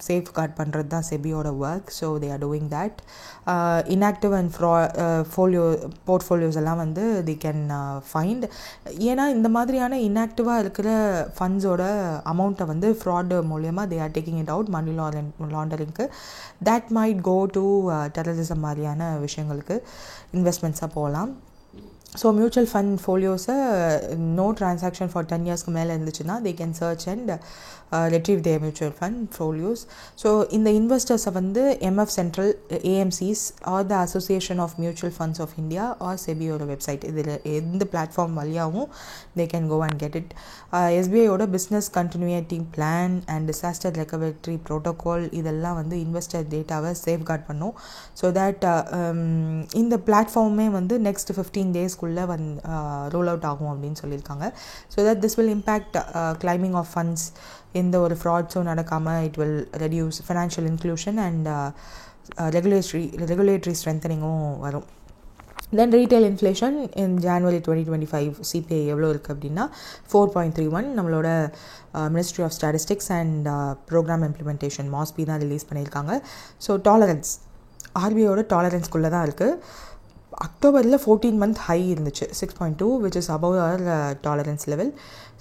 சேஃப் கார்ட் பண்ணுறது தான் செபியோட work. So they are doing that. Inactive and portfolios எல்லாம் வந்து தி கேன் ஃபைண்ட். ஏன்னா இந்த மாதிரியான இன்ஆக்டிவாக இருக்கிற ஃபண்ட்ஸோட அமௌண்ட்டை வந்து ஃப்ராட் மூலயமா they are taking it out money லாண்டரிங்க்கு. That might go to terrorism மாதிரியான விஷயங்களுக்கு இன்வெஸ்ட்மெண்ட்ஸாக போகலாம். ஸோ மியூச்சுவல் ஃபண்ட் ஃபோலியோஸை நோ ட்ரான்சாக்ஷன் ஃபார் 10 yearsக்கு மேலே இருந்துச்சுன்னா they can search and retrieve their mutual fund folios. So இந்த இன்வெஸ்டர்ஸை வந்து MF central, AMCs or the association of mutual funds of India or செபியோட வெப்சைட், இதில் எந்த பிளாட்ஃபார்ம் வழியாகவும் they can go and get it. எஸ்பிஐயோட business continuity plan and disaster recovery protocol இதெல்லாம் வந்து இன்வெஸ்டர் டேட்டாவை சேஃப்கார்ட் பண்ணும். ஸோ தேட் இந்த பிளாட்ஃபார்மே வந்து நெக்ஸ்ட் 15 daysக்குள்ளே ரோல் அவுட் ஆகும் அப்படின்னு சொல்லியிருக்காங்க. So that this will impact claiming of funds. எந்த ஒரு ஃப்ராட்ஸும் நடக்காமல் it will reduce financial inclusion and regulatory ஸ்ட்ரென்தனிங்கும் வரும். Then retail inflation in January 2025 CPI எவ்வளோ இருக்குது அப்படின்னா 4.31. நம்மளோட ministry of statistics and programme implementation MoSPI தான் ரிலீஸ் பண்ணியிருக்காங்க. ஸோ டாலரன்ஸ் ஆர்பிஐயோட டாலரன்ஸ்குள்ளே தான் இருக்குது. அக்டோபரில் 14 month ஹை இருந்துச்சு 6.2, which is above our tolerance level.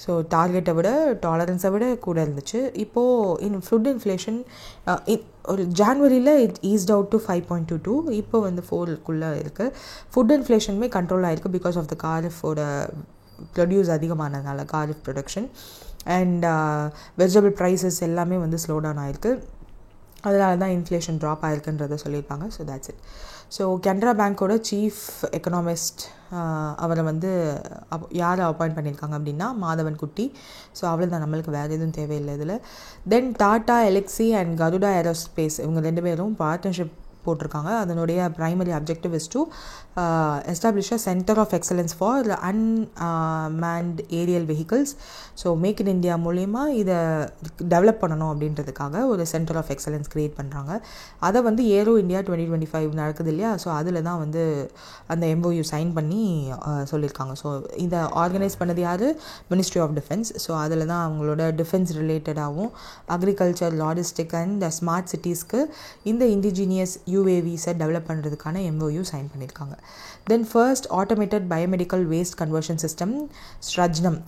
So டார்கெட்டை விட டாலரன்ஸை விட கூட இருந்துச்சு. இப்போது ஃபுட் இன்ஃப்ளேஷன் ஒரு ஜான்வரியில் இட் ஈஸ்ட் அவுட் டு 5.22, இப்போ வந்து 4க்குள்ளே இருக்குது. ஃபுட் இன்ஃப்ளேஷனுமே கண்ட்ரோல் ஆகிருக்கு பிகாஸ் ஆஃப் த காரிஃபோட ப்ரொடியூஸ் அதிகமானதுனால, kharif production and vegetable prices எல்லாமே வந்து ஸ்லோ டவுன் ஆகிருக்கு. அதனால தான் இன்ஃப்ளேஷன் ட்ராப் ஆகிருக்குன்றதை சொல்லியிருப்பாங்க. So that's it. So Canara பேங்க்கோட சீஃப் எக்கனாமிஸ்ட் அவரை வந்து யாரை அப்பாயிண்ட் பண்ணியிருக்காங்க அப்படின்னா மாதவன் குட்டி. ஸோ அவ்வளோ தான், நம்மளுக்கு வேறு எதுவும் தேவையில்லை இதில். Then Tata Elxsi and Garuda aerospace இவங்க 2 பேரும் பார்ட்னர்ஷிப் போட்டிருக்காங்க. அதனுடைய primary objective is to establish a centre of excellence for unmanned aerial vehicles. So make in India மூலயமா இதை டெவலப் பண்ணணும் அப்படின்றதுக்காக ஒரு சென்டர் ஆஃப் எக்ஸலன்ஸ் க்ரியேட் பண்ணுறாங்க. அதை வந்து ஏரோ இந்தியா 2025 நடக்குது இல்லையா, ஸோ அதில் தான் வந்து அந்த எம்ஓயு சைன் பண்ணி சொல்லியிருக்காங்க. ஸோ இதை ஆர்கனைஸ் பண்ணது யார், மினிஸ்ட்ரி ஆஃப் டிஃபென்ஸ். ஸோ அதில் தான் அவங்களோட டிஃபென்ஸ் ரிலேட்டடாகவும் அக்ரிகல்ச்சர், லாஜிஸ்டிக் அண்ட் ஸ்மார்ட் சிட்டிஸ்க்கு இந்த இண்டிஜினியஸ் UAVஸை டெவலப் பண்ணுறதுக்கான MOU சைன் பண்ணியிருக்காங்க. Then first automated biomedical waste conversion system Srjanam,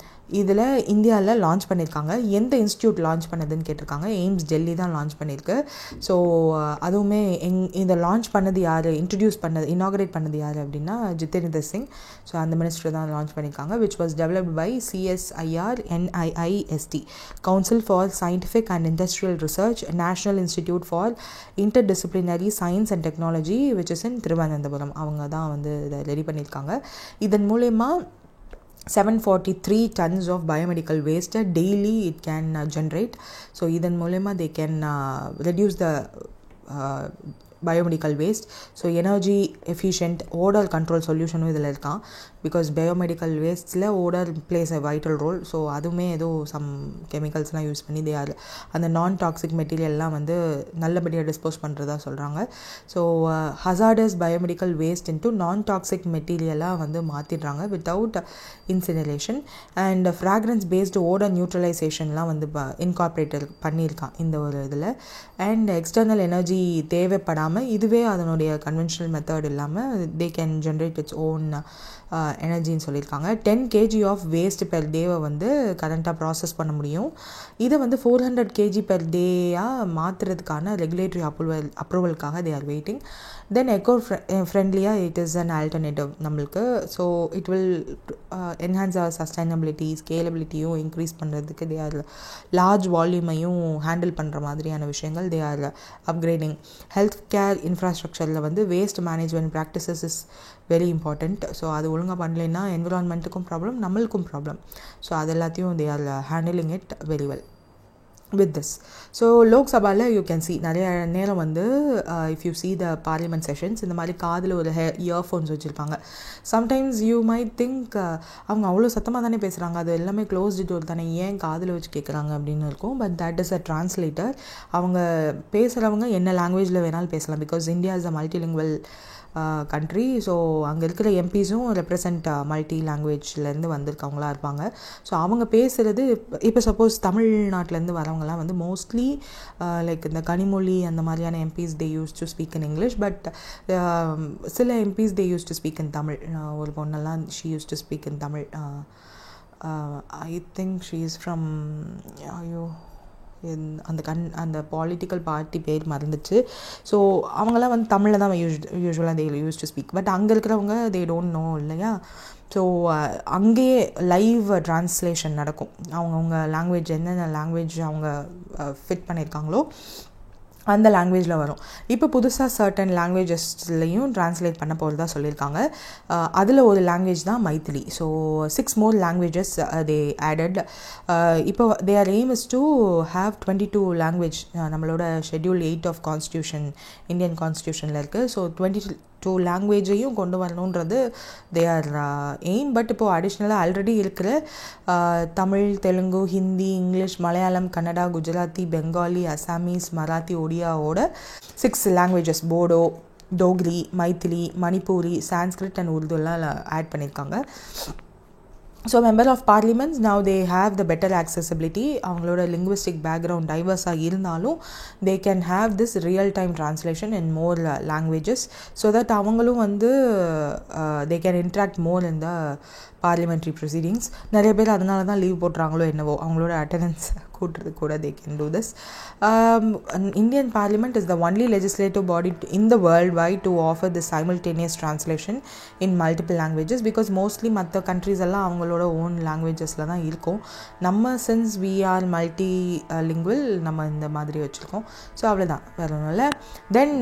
இதில் இந்தியாவில் லான்ச் பண்ணியிருக்காங்க. எந்த இன்ஸ்டியூட் லான்ச் பண்ணதுன்னு கேட்டிருக்காங்க. எய்ம்ஸ் டெல்லி தான் லான்ச் பண்ணியிருக்கு. ஸோ அதுவுமே இதை லான்ச் பண்ணது யார், இனாகரேட் பண்ணது யார் அப்படின்னா ஜிதேந்திர சிங். ஸோ அந்த மினிஸ்டர் தான் லான்ச் பண்ணியிருக்காங்க. Which was developed by CSIR NIIST, council for scientific and industrial research, national institute for interdisciplinary science and technology which is in Thiruvananthapuram. அவங்க தான் வந்து இதை ரெடி பண்ணியிருக்காங்க. இதன் மூலயமா 743 tons of biomedical waste daily it can generate. So இதன் மூலமா they can reduce the biomedical waste. So energy efficient odor control solution இதில் இருக்கான். பிகாஸ் பயோமெடிக்கல் வேஸ்ட்டில் odour plays a vital role. So அதுவுமே ஏதோ சம் கெமிக்கல்ஸ்லாம் யூஸ் பண்ணி அந்த நான் டாக்ஸிக் மெட்டீரியல்லாம் வந்து நல்லபடியாக டிஸ்போஸ் பண்ணுறதா சொல்கிறாங்க. So hazardous biomedical waste into non toxic மெட்டீரியலாக வந்து மாற்றிடுறாங்க without incineration. And fragrance based odour நியூட்ரலைசேஷன்லாம் வந்து இன்கார்பரேட் பண்ணியிருக்கான் இந்த ஒரு இதில். அண்ட் எக்ஸ்டர்னல் எனர்ஜி தேவைப்படாமல், இதுவே அதனுடைய கன்வென்ஷனல் மெத்தட் இல்லாமல் they can generate its own எனர்ஜின்னு சொல்லியிருக்காங்க. 10 kg ஆஃப் வேஸ்ட் பெர் டேவை வந்து கரண்ட்டாக ப்ராசஸ் பண்ண முடியும். இதை வந்து 400 kg பெர் டேயாக மாற்றுறதுக்கான ரெகுலேட்டரி அப்ரூவலுக்காக they are waiting. Then eco ஃப்ரெண்ட்லியாக இட் இஸ் அன் ஆல்டர்னேட்டிவ் நம்மளுக்கு. So it will enhance our sustainability, ஸ்கேலபிலிட்டியும் இன்க்ரீஸ் பண்ணுறதுக்கு தே ஆர் லார்ஜ் வால்யூமையும் ஹேண்டில் பண்ணுற மாதிரியான விஷயங்கள் they are upgrading. Health care இன்ஃப்ராஸ்ட்ரக்சரில் வந்து waste management practices is very important. So அது ஒழுங்காக பண்ணலைன்னா என்விரான்மெண்ட்டுக்கும் ப்ராப்ளம், நம்மளுக்கும் ப்ராப்ளம். ஸோ அது எல்லாத்தையும் they are handling it very well with this. So லோக்சபாவில் யூ கேன் சி நிறைய நேரம் வந்து if you see the parliament sessions இந்த மாதிரி காதில் ஒரு இயர்ஃபோன்ஸ் வச்சுருப்பாங்க. சம்டைம்ஸ் யூ மைட் திங்க் அவங்க அவ்வளோ சத்தமாக தானே பேசுகிறாங்க, அது எல்லாமே க்ளோஸ்டு டோர் தானே, ஏன் காதில் வச்சு கேட்குறாங்க அப்படின்னு இருக்கும். But that is a translator. அவங்க பேசுகிறவங்க என்ன லாங்குவேஜில் வேணாலும் பேசலாம். Because India is a multilingual country. So அங்கே இருக்கிற எம்பிஸும் ரெப்ரசன்ட் மல்டி லாங்குவேஜ்லேருந்து வந்திருக்கவங்களா இருப்பாங்க. ஸோ அவங்க பேசுகிறது இப்போ சப்போஸ் தமிழ்நாட்டிலேருந்து வரவங்கலாம் வந்து மோஸ்ட்லி லைக் இந்த கனிமொழி அந்த மாதிரியான MPs they use to speak in English. But சில MPs they use to speak in Tamil. ஒரு பொண்ணெல்லாம் she use to speak in Tamil. I think she is from அந்த பாலிட்டிக்கல் பார்ட்டி பேர் மறந்துச்சு. ஸோ அவங்களாம் வந்து தமிழில் தான் யூஸ்வலாக they use to speak. But அங்கே இருக்கிறவங்க தே டோன்ட் நோ இல்லையா. ஸோ அங்கேயே லைவ் ட்ரான்ஸ்லேஷன் நடக்கும். அவங்கவுங்க லாங்குவேஜ் என்னென்ன லாங்குவேஜ் அவங்க ஃபிட் பண்ணியிருக்காங்களோ அந்த லாங்குவேஜில் வரும். இப்போ புதுசாக சர்டன் லாங்குவேஜஸ்லையும் ட்ரான்ஸ்லேட் பண்ண போகிறதா சொல்லியிருக்காங்க. அதில் ஒரு லாங்குவேஜ் தான் Maithili. So 6 more languages they added. இப்போ their aim is to have 22 language. நம்மளோட ஷெட்யூல் 8 ஆஃப் கான்ஸ்டியூஷன், இந்தியன் கான்ஸ்டியூஷனில் இருக்குது. ஸோ 22 லாங்குவேஜையும் கொண்டு வரணுன்றது தே ஆர் எய்ம். பட் இப்போது அடிஷ்னலாக ஆல்ரெடி இருக்கிற தமிழ், தெலுங்கு, ஹிந்தி, இங்கிலீஷ், மலையாளம், கன்னடா, குஜராத்தி, பெங்காலி, அசாமீஸ், மராத்தி, ஒடியாவோட 6 லாங்குவேஜஸ் போடோ, டோக்ரி, மைத்திலி, மணிப்பூரி, சான்ஸ்கிரிட் அண்ட் உருதுலாம் ஆட் பண்ணியிருக்காங்க. So member of parliaments now they have the better accessibility. அவங்களோட லிங்குவிஸ்டிக் பேக்ரவுண்ட் டைவர்ஸாக இருந்தாலும் they can have this real time translation in more languages. So that அவங்களும் வந்து they can interact more in the parliamentary proceedings. நிறைய பேர் அதனால தான் leave போட்டுறாங்களோ என்னவோ, அவங்களோட அட்டண்டன்ஸ் கூட்டுறது கூட they can do this. Indian Parliament is the only legislative body in the worldwide to offer the simultaneous translation in multiple languages, because mostly மற்ற countries எல்லாம் அவங்களோட ஓன் லாங்குவேஜஸில் தான் இருக்கும். நம்ம சின்ஸ் we are multilingual நம்ம இந்த மாதிரி வச்சுருக்கோம். ஸோ அவ்வளோதான், வேறு ஒன்றும் இல்லை. Then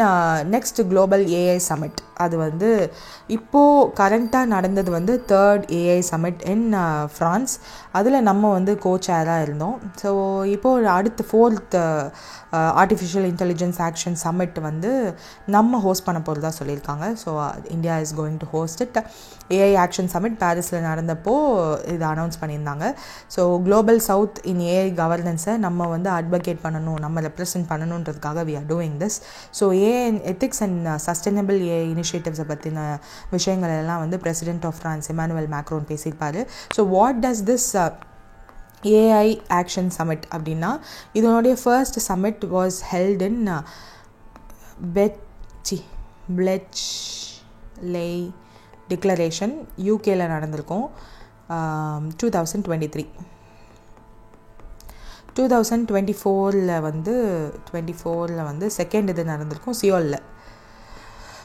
next global AI summit. அது வந்து இப்போது கரண்ட்டாக நடந்தது வந்து 3rd AI சமிட் இன் ஃப்ரான்ஸ். அதில் நம்ம வந்து கோ-சேராக இருந்தோம். ஸோ இப்போது அடுத்து 4th artificial intelligence action submit வந்து நம்ம ஹோஸ்ட் பண்ண போகிறதா சொல்லியிருக்காங்க. So India is going to host it. AI action summit பாரிஸில் நடந்தப்போ இதை அனௌன்ஸ் பண்ணியிருந்தாங்க. So global south in AI கவர்னன்ஸை நம்ம வந்து அட்வொகேட் பண்ணணும், நம்ம ரெப்ரசன்ட் பண்ணணுன்றதுக்காக we are doing this. So AI ethics and sustainable AI இனிஷியேட்டிவ்ஸை பற்றின விஷயங்கள் எல்லாம் வந்து president of France Emmanuel Macron பேசியிருப்பார். So what does this AI action summit அப்படின்னா, இதனுடைய first summit was held in Bletchley declaration யூகேல நடந்திருக்கும். 2023. 2024 வந்து செகண்ட் இது நடந்திருக்கும் சியோலில்.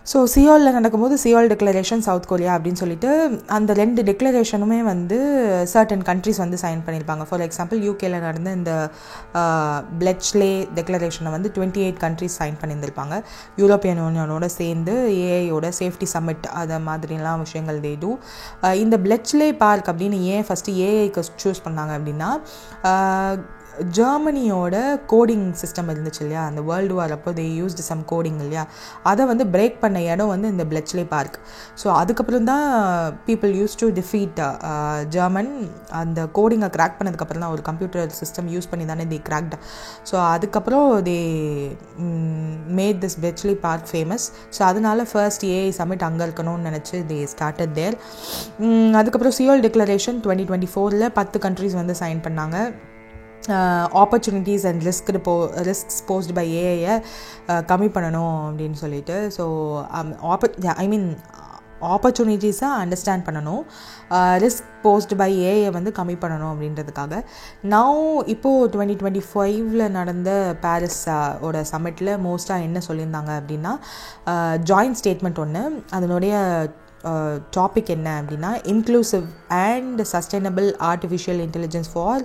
ஸோ சியோலில் நடக்கும்போது சியோல் டிக்ளரேஷன் சவுத் கொரியா அப்படின்னு சொல்லிட்டு அந்த 2 டிக்ளரேஷனுமே வந்து சர்டன் கண்ட்ரிஸ் வந்து சைன் பண்ணியிருப்பாங்க. ஃபார் எக்ஸாம்பிள் யூகேல நடந்த இந்த பிளெச்லே டிக்ளரேஷனை வந்து 28 கண்ட்ரிஸ் சைன் பண்ணியிருந்திருப்பாங்க. யூரோப்பியன் யூனியனோட சேர்ந்து ஏஐயோட சேஃப்டி சம்மிட் அதை மாதிரிலாம் விஷயங்கள் தேடு. இந்த பிளெச்லே பார்க் அப்படின்னு ஏன் ஃபஸ்ட்டு ஏஐக்கு சூஸ் பண்ணாங்க அப்படின்னா, ஜெர்மனியோட கோடிங் சிஸ்டம் இருந்துச்சு இல்லையா, அந்த வேர்ல்டு வார் அப்போ தே யூஸ்டு சம் கோடிங் இல்லையா, அதை வந்து பிரேக் பண்ண இடம் வந்து இந்த பிளெச்லே பார்க். ஸோ அதுக்கப்புறம் தான் people use to defeat German. அந்த கோடிங்கை கிராக் பண்ணதுக்கப்புறம் தான் ஒரு கம்ப்யூட்டர் சிஸ்டம் யூஸ் பண்ணி தானே தே கிராக்ட். ஸோ அதுக்கப்புறம் they made this Bletchley park famous. So அதனால ஃபர்ஸ்ட் ஏஐ சமிட் அங்கே இருக்கணும்னு நினச்சி தே ஸ்டார்டட் தேர். அதுக்கப்புறம் சியோல் டிக்ளரேஷன் 2024 10 கண்ட்ரிஸ் வந்து சைன் பண்ணாங்க. Opportunities and risks posed by ஏஐயை கம்மி பண்ணணும் அப்படின்னு சொல்லிட்டு. ஸோ ஆப்பர்ச்சுனிட்டிஸை அண்டர்ஸ்டாண்ட் பண்ணணும், ரிஸ்க் போஸ்ட் பை ஏஐயை வந்து கம்மி பண்ணணும் அப்படின்றதுக்காக. இப்போது 2025 நடந்த பாரிஸ் ஓட சம்மிட்டில் மோஸ்ட்டாக என்ன சொல்லியிருந்தாங்க அப்படின்னா, ஜாயிண்ட் ஸ்டேட்மெண்ட் ஒன்று, அதனுடைய டாபிக் என்ன அப்படின்னா inclusive and sustainable artificial intelligence for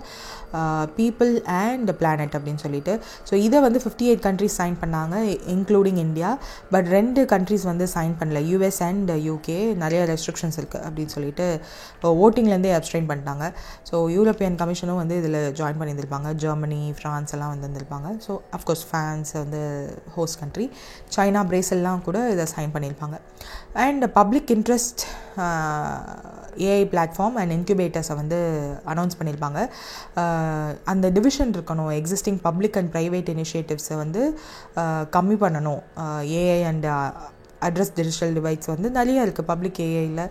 people and planet அப்படின்னு சொல்லிட்டு. ஸோ இதை வந்து 58 கண்ட்ரிஸ் சைன் பண்ணாங்க, இன்க்ளூடிங் இந்தியா. பட் 2 கண்ட்ரிஸ் வந்து சைன் பண்ணல, யூஎஸ் அண்ட் யூகே. நிறைய ரெஸ்ட்ரிக்ஷன்ஸ் இருக்குது அப்படின்னு சொல்லிட்டு ஓட்டிங்லேருந்தே அப்ஸ்ட்ரைன் பண்ணிட்டாங்க. ஸோ யூரோப்பியன் கமிஷனும் வந்து இதில் ஜாயின் பண்ணியிருந்திருப்பாங்க, ஜெர்மனி, ஃப்ரான்ஸ் எல்லாம் வந்திருந்திருப்பாங்க. ஸோ அஃப்கோர்ஸ் ஃப்ரான்ஸ் வந்து ஹோஸ்ட் கண்ட்ரி, சைனா, பிரேசில்லாம் கூட இதை சைன் பண்ணியிருப்பாங்க. And public interest AI platform and இன்குபேட்டர்ஸை வந்து அனௌன்ஸ் பண்ணியிருப்பாங்க. அந்த டிவிஷன் இருக்கணும், எக்ஸிஸ்டிங் பப்ளிக் அண்ட் ப்ரைவேட் இனிஷியேட்டிவ்ஸை வந்து கம்மி பண்ணணும். AI and address digital device வந்து நிறைய இருக்குது பப்ளிக் ஏஐயில்.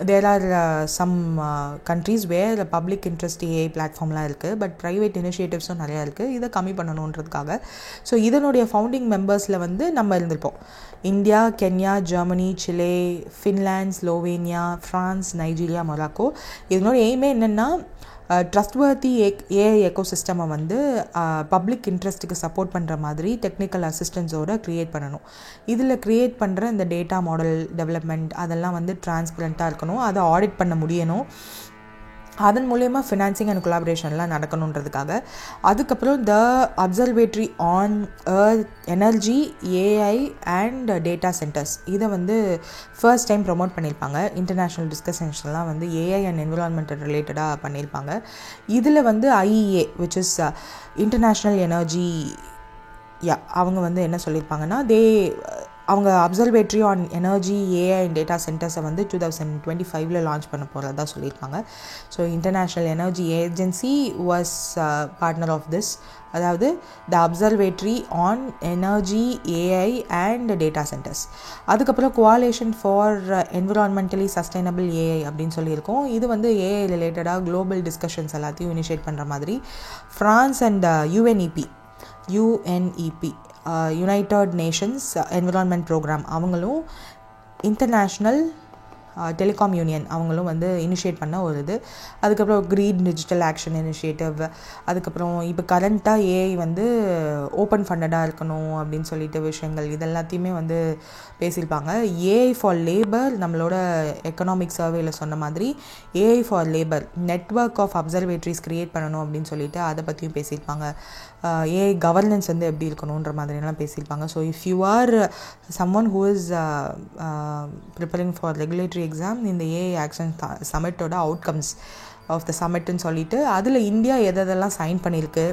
There are some countries where public interest AI பிளாட்ஃபார்ம்லாம் இருக்குது, பட் ப்ரைவேட் இனிஷியேட்டிவ்ஸும் நிறையா இருக்குது. இதை கம்மி பண்ணணுன்றதுக்காக. ஸோ இதனுடைய ஃபவுண்டிங் மெம்பர்ஸில் வந்து நம்ம இருந்திருப்போம். India, Kenya, Germany, Chile, Finland, Slovenia, France, Nigeria, Morocco. இதனோட எய்மே என்னென்னா, ட்ரஸ்ட்வர்த்தி ஏஐ எக்கோசிஸ்டமை வந்து பப்ளிக் இன்ட்ரெஸ்ட்டுக்கு சப்போர்ட் பண்ணுற மாதிரி டெக்னிக்கல் அசிஸ்டன்ஸோடு க்ரியேட் பண்ணணும். இதில் க்ரியேட் பண்ணுற இந்த டேட்டா மாடல் டெவலப்மெண்ட் அதெல்லாம் வந்து டிரான்ஸ்பரண்ட்டாக இருக்கணும், அதை ஆடிட் பண்ண முடியணும். அதன் மூலயமா ஃபினான்சிங் அண்ட் கொலாபரேஷன்லாம் நடக்கணுன்றதுக்காக. அதுக்கப்புறம் the observatory on energy, AI and data centres, இதை வந்து ஃபர்ஸ்ட் டைம் ப்ரொமோட் பண்ணியிருப்பாங்க. இன்டர்நேஷ்னல் டிஸ்கஷன்ஸ்லாம் வந்து ஏஐ அண்ட் என்விரான்மெண்ட் ரிலேட்டடாக பண்ணியிருப்பாங்க. இதில் வந்து IEA which is international energy, அவங்க வந்து என்ன சொல்லியிருப்பாங்கன்னா, அவங்க observatory on energy, AI and data சென்டர்ஸை வந்து 2025 லான்ச் பண்ண போகிறதா சொல்லியிருக்காங்க. So international energy agency was partner of this, அதாவது the observatory on energy, AI and data centres. அதுக்கப்புறம் கோஆலேஷன் ஃபார் என்விரான்மெண்டலி சஸ்டைனபிள் ஏஐ அப்படின்னு சொல்லியிருக்கோம். இது வந்து ஏஐ ரிலேட்டடாக குளோபல் டிஸ்கஷன்ஸ் எல்லாத்தையும் இனிஷியேட் பண்ணுற மாதிரி France and UNEP united Nations environment program அவங்களும், இன்டர்நேஷ்னல் டெலிகாம் யூனியன் அவங்களும் வந்து இனிஷியேட் பண்ண ஒரு இது. அதுக்கப்புறம் க்ரீன் டிஜிட்டல் ஆக்ஷன் இனிஷியேட்டிவ். அதுக்கப்புறம் இப்போ கரண்ட்டாக ஏஐ வந்து ஓப்பன் ஃபண்டடாக இருக்கணும் அப்படின்னு சொல்லிட்டு விஷயங்கள் இதெல்லாத்தையுமே வந்து பேசியிருப்பாங்க. ஏஐ ஃபார் லேபர், நம்மளோட எக்கனாமிக் சர்வேயில் சொன்ன மாதிரி AI for labour network of observatories create பண்ணணும் அப்படின்னு சொல்லிட்டு அதை பற்றியும் பேசியிருப்பாங்க. ஏஐ கவர்னன்ஸ் வந்து எப்படி இருக்கணுன்ற மாதிரிலாம் பேசியிருப்பாங்க. So if you are someone who is preparing for regulatory exam, இந்த ஏஐ ஆக்ஷன் சமிட்டோட அவுட்கம்ஸ் ஆஃப் த சமிட்னு சொல்லிட்டு அதில் இந்தியா எதெல்லாம் சைன் பண்ணியிருக்கு,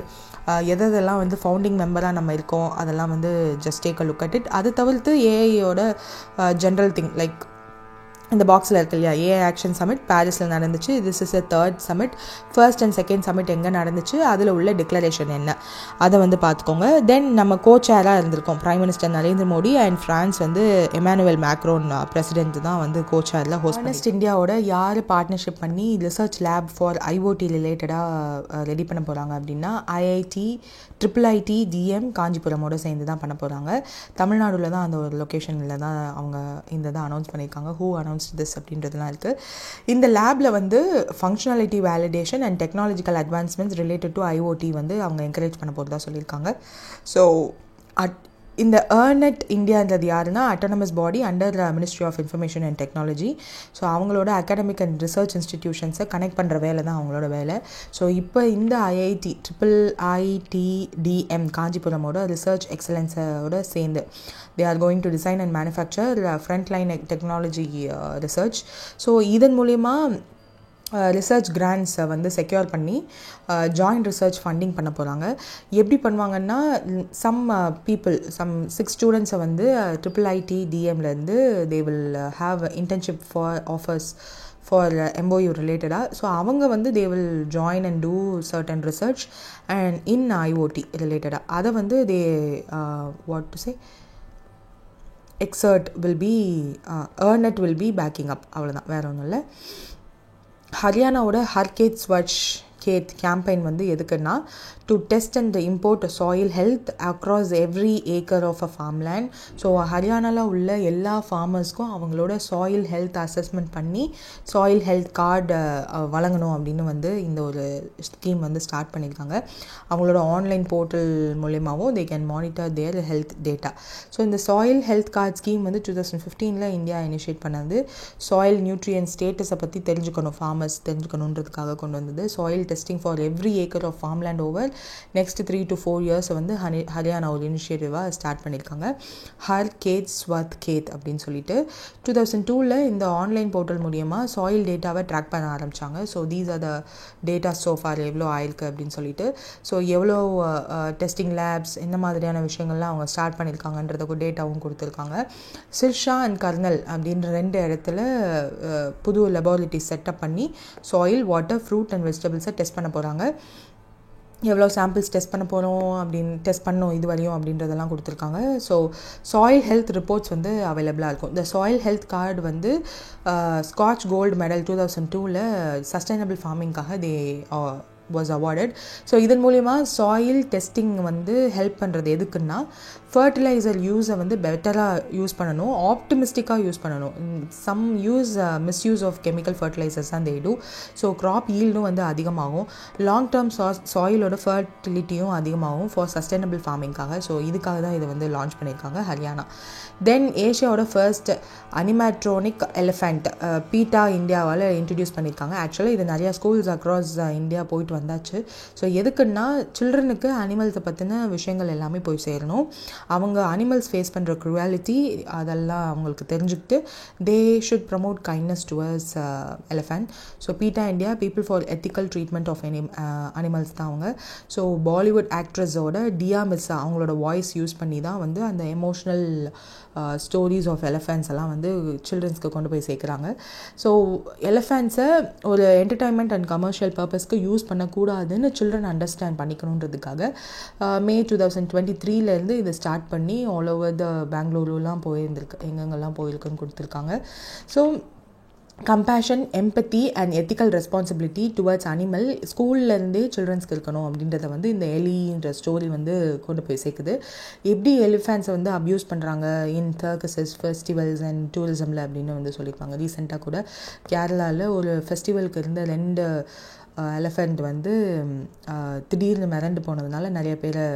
எதெல்லாம் வந்து ஃபவுண்டிங் மெம்பராக நம்ம இருக்கோம், அதெல்லாம் வந்து just take a look at it. அது தவிர்த்து ஏஐயோட ஜென்ரல் திங் லைக் இந்த பாக்ஸில் இருக்கு இல்லையா, ஏஐ ஆக்ஷன் சமிட் பாரிஸில் நடந்துச்சு. This is a third summit. First and second summit எங்கே நடந்துச்சு, அதில் உள்ள டிக்ளரேஷன் என்ன, அதை வந்து பார்த்துக்கோங்க. தென் நம்ம கோச்சேராக இருந்திருக்கோம் prime minister Narendra Modi and France வந்து எமானுவேல் மேக்ரோன் பிரசிடென்ட் தான் வந்து கோச்சேரில் ஹோஸ்ட் பண்ணி. இந்தியாவோட யார் பார்ட்னர்ஷிப் பண்ணி ரிசர்ச் லேப் ஃபார் ஐஓடி ரிலேட்டடாக ரெடி பண்ண போகிறாங்க அப்படின்னா ஐஐடி, IIT, DM காஞ்சிபுரமோடு சேர்ந்து தான் பண்ண போகிறாங்க. தமிழ்நாடுல தான் அந்த ஒரு லொக்கேஷனில் தான் அவங்க இந்த தான் அனௌன்ஸ் பண்ணியிருக்காங்க. ஹூ அனௌன்ஸ் announced this அப்படின்றதுலாம் இருக்குது. இந்த லேபில் வந்து functionality validation and technological advancements related to IoT வந்து அவங்க என்கரேஜ் பண்ண போகிறதா சொல்லியிருக்காங்க. ஸோ இந்த EARNET இந்தியான்றது யாருன்னா autonomous body under ministry of information and technology. So அவங்களோட அகாடமிக் அண்ட் ரிசர்ச் இன்ஸ்டிடியூஷன்ஸை கனெக்ட் பண்ணுற வேலை தான் அவங்களோட வேலை. ஸோ இப்போ இந்த IITDM காஞ்சிபுரமோட ரிசர்ச் எக்ஸலன்ஸோட சேர்ந்து they are going to design and manufacture frontline technology research. So இதன் மூலயமா ரிசர்ச் கிராண்ட்ஸை வந்து செக்யூர் பண்ணி ஜாயிண்ட் ரிசர்ச் ஃபண்டிங் பண்ண போகிறாங்க. எப்படி பண்ணுவாங்கன்னா சம் 6 ஸ்டூடெண்ட்ஸை வந்து IITDMலேருந்து they will have internship offers for MOU ரிலேட்டடாக. ஸோ அவங்க வந்து they will join and do certain research and in IoT ரிலேட்டடாக. அதை வந்து they what to say EARNET will be backing up. அவ்வளோதான், வேறு ஒன்றும் இல்லை. ஹரியானாவோட ஹர் கேத் ஸ்வச் கேத் கேம்பெயின் வந்து எதுக்குன்னா to test and import soil health across every acre of a farmland. So ஹரியானாவில் உள்ள எல்லா ஃபார்மர்ஸ்க்கும் அவங்களோட சாயில் ஹெல்த் அசஸ்மெண்ட் பண்ணி சாயில் ஹெல்த் கார்டு வழங்கணும் அப்படின்னு வந்து இந்த ஒரு ஸ்கீம் வந்து ஸ்டார்ட் பண்ணியிருக்காங்க. அவங்களோட ஆன்லைன் போர்ட்டல் மூலயமாவும் they can monitor their health data. So இந்த சாயில் ஹெல்த் கார்டு ஸ்கீம் வந்து 2015 இந்தியா இனிஷியேட் பண்ணது. சாயில் நியூட்ரியன் ஸ்டேட்டஸை பற்றி தெரிஞ்சுக்கணும், ஃபார்மர்ஸ் தெரிஞ்சுக்கணுன்றதுக்காக கொண்டு வந்தது. Soil testing for every acre of farmland over next 3 to 4 years வந்து ஹரியானா ஒரு இனிஷியேட்டிவாக ஸ்டார்ட் பண்ணியிருக்காங்க. ஹர் கேத் ஸ்வத் கேத் அப்படின்னு சொல்லிட்டு 2002 இந்த ஆன்லைன் போர்ட்டல் மூலியமாக சாயில் டேட்டாவை ட்ராக் பண்ண ஆரம்பித்தாங்க. So these are the data so far எவ்வளோ ஆயிருக்கு அப்படின்னு சொல்லிட்டு. ஸோ எவ்வளோ டெஸ்டிங் லேப்ஸ் இந்த மாதிரியான விஷயங்கள்லாம் அவங்க ஸ்டார்ட் பண்ணியிருக்காங்கன்றதுக்கு டேட்டாவும் கொடுத்துருக்காங்க. சிர்ஷா அண்ட் கர்னல் அப்படின்ற 2 இடத்துல புது லெபார்ட்டரி செட்டப் பண்ணி சாயில் வாட்டர் ஃப்ரூட் அண்ட் வெஜிடபிள்ஸை டெஸ்ட் பண்ண போகிறாங்க. எவ்வளோ சாம்பிள்ஸ் டெஸ்ட் பண்ணணும் இது வரையும் அப்படின்றதெல்லாம் கொடுத்துருக்காங்க. ஸோ சாயில் ஹெல்த் ரிப்போர்ட்ஸ் வந்து அவைலபிளாக இருக்கும். இந்த சாயில் ஹெல்த் கார்டு வந்து ஸ்காட்ச் கோல்டு மெடல் 2002 சஸ்டைனபிள் ஃபார்மிங்காக தே வாஸ் அவார்டட். ஸோ இதன் மூலிமா சாயில் டெஸ்டிங் வந்து ஹெல்ப் பண்ணுறது எதுக்குன்னா ஃபர்டிலைசர் யூஸை வந்து பெட்டராக யூஸ் பண்ணணும், ஆப்டிமிஸ்டிக்காக யூஸ் பண்ணணும். Some misuse of chemical fertilisers தான் தே டூ. ஸோ க்ராப் ஈல்டும் வந்து அதிகமாகும், லாங் டேர்ம் சாயிலோட ஃபர்டிலிட்டியும் அதிகமாகும் ஃபார் சஸ்டைனபிள் ஃபார்மிங்காக. ஸோ இதுக்காக தான் இதை வந்து லான்ச் பண்ணியிருக்காங்க ஹரியானா. தென் ஏஷியாவோட ஃபர்ஸ்ட் அனிமேட்ரானிக் எலிஃபெண்ட் பீட்டா இந்தியாவால் இன்ட்ரடியூஸ் பண்ணியிருக்காங்க. ஆக்சுவலாக இது நிறையா ஸ்கூல்ஸ் அக்ராஸ் இந்தியா போயிட்டு வந்தாச்சு. ஸோ எதுக்குன்னா சில்ட்ரனுக்கு அனிமல்ஸை பற்றின விஷயங்கள் எல்லாமே போய் சேரணும். அவங்க அனிமல்ஸ் ஃபேஸ் பண்ணுற க்ரூவாலிட்டி அதெல்லாம் அவங்களுக்கு தெரிஞ்சுக்கிட்டு they should promote kindness towards elephant. So PETA India people for ethical treatment of animals தான் அவங்க. ஸோ பாலிவுட் ஆக்ட்ரஸோட டியா மிர்சா அவங்களோட வாய்ஸ் யூஸ் பண்ணி தான் வந்து அந்த எமோஷ்னல் ஸ்டோரிஸ் ஆஃப் எலிஃபெண்ட்ஸ் எல்லாம் வந்து சில்ட்ரன்ஸ்க்கு கொண்டு போய் சேர்க்குறாங்க. ஸோ எலிஃபெண்ட்ஸை ஒரு என்டர்டைன்மெண்ட் அண்ட் கமர்ஷியல் பர்பஸ்க்கு யூஸ் பண்ணக்கூடாதுன்னு சில்ட்ரன் அண்டர்ஸ்டாண்ட் பண்ணிக்கணுன்றதுக்காக May 2023 இது ஸ்டார்ட் பண்ணி ஆல் ஓவர் த பெங்களூருலாம் போயிருந்துருக்கு, எங்கெங்கெல்லாம் போயிருக்குன்னு கொடுத்துருக்காங்க. So compassion, empathy and ethical responsibility towards animal ஸ்கூல்லேருந்தே சில்ட்ரன்ஸ்க்கு இருக்கணும் அப்படின்றத வந்து இந்த எலின்ற ஸ்டோரி வந்து கொண்டு போய் சேர்க்குது. எப்படி எலிஃபெண்ட்ஸை வந்து அப்யூஸ் பண்ணுறாங்க இன் சர்க்கஸஸ், ஃபெஸ்டிவல்ஸ் அண்ட் டூரிசமில் அப்படின்னு வந்து சொல்லியிருப்பாங்க. ரீசெண்டாக கூட கேரளாவில் ஒரு ஃபெஸ்டிவலுக்கு இருந்த 2 எலிஃபெண்ட் வந்து திடீர்னு மிரண்டு போனதுனால நிறைய பேரை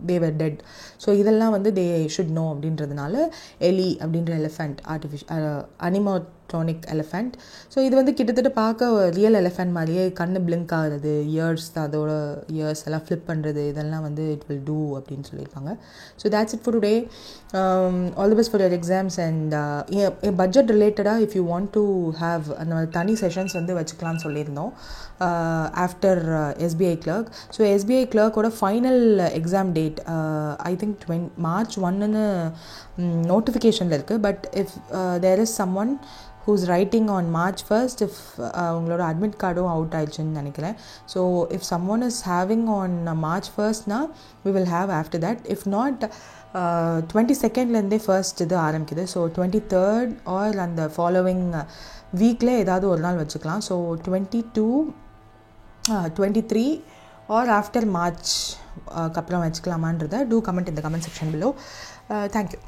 they were dead. ஸோ இதெல்லாம் வந்து they should know அப்படின்றதுனால எலி அப்படின்ற எலிஃபெண்ட் அனிமேட்ரானிக் எலிஃபெண்ட். ஸோ இது வந்து கிட்டத்தட்ட பார்க்க ரியல் எலிஃபெண்ட் மாதிரியே கண்ணு பிளிங்க் ஆகுறது, இயர்ஸ் அதோட இயர்ஸ் எல்லாம் ஃப்ளிப் பண்ணுறது, இதெல்லாம் வந்து இட் வில் டூ அப்படின்னு சொல்லியிருக்காங்க. So that's it for today. All the best for your exams. And budget ரிலேட்டடாக if you want to have அந்த தனி செஷன்ஸ் வந்து வச்சுக்கலாம்னு சொல்லியிருந்தோம் after SBI clerk. So SBI clerkோட final exam date I think March 1 நோட்டிஃபிகேஷனில் இருக்குது. But if there is someone who's writing on March 1st, if அவங்களோட அட்மிட் கார்டும் அவுட் ஆயிடுச்சுன்னு நினைக்கிறேன். So if someone is having on March 1st we will have after that. if not 22ndலேருந்தே first இது ஆரம்பிக்குது. So 23rd R அந்த following வீக்கில் ஏதாவது ஒரு நாள் வச்சுக்கலாம். ஸோ 22, 23 ஆர் ஆஃப்டர் மார்ச் அப்புறம் வச்சுக்கலாமான்றதை do comment in the comment section below. Thank you.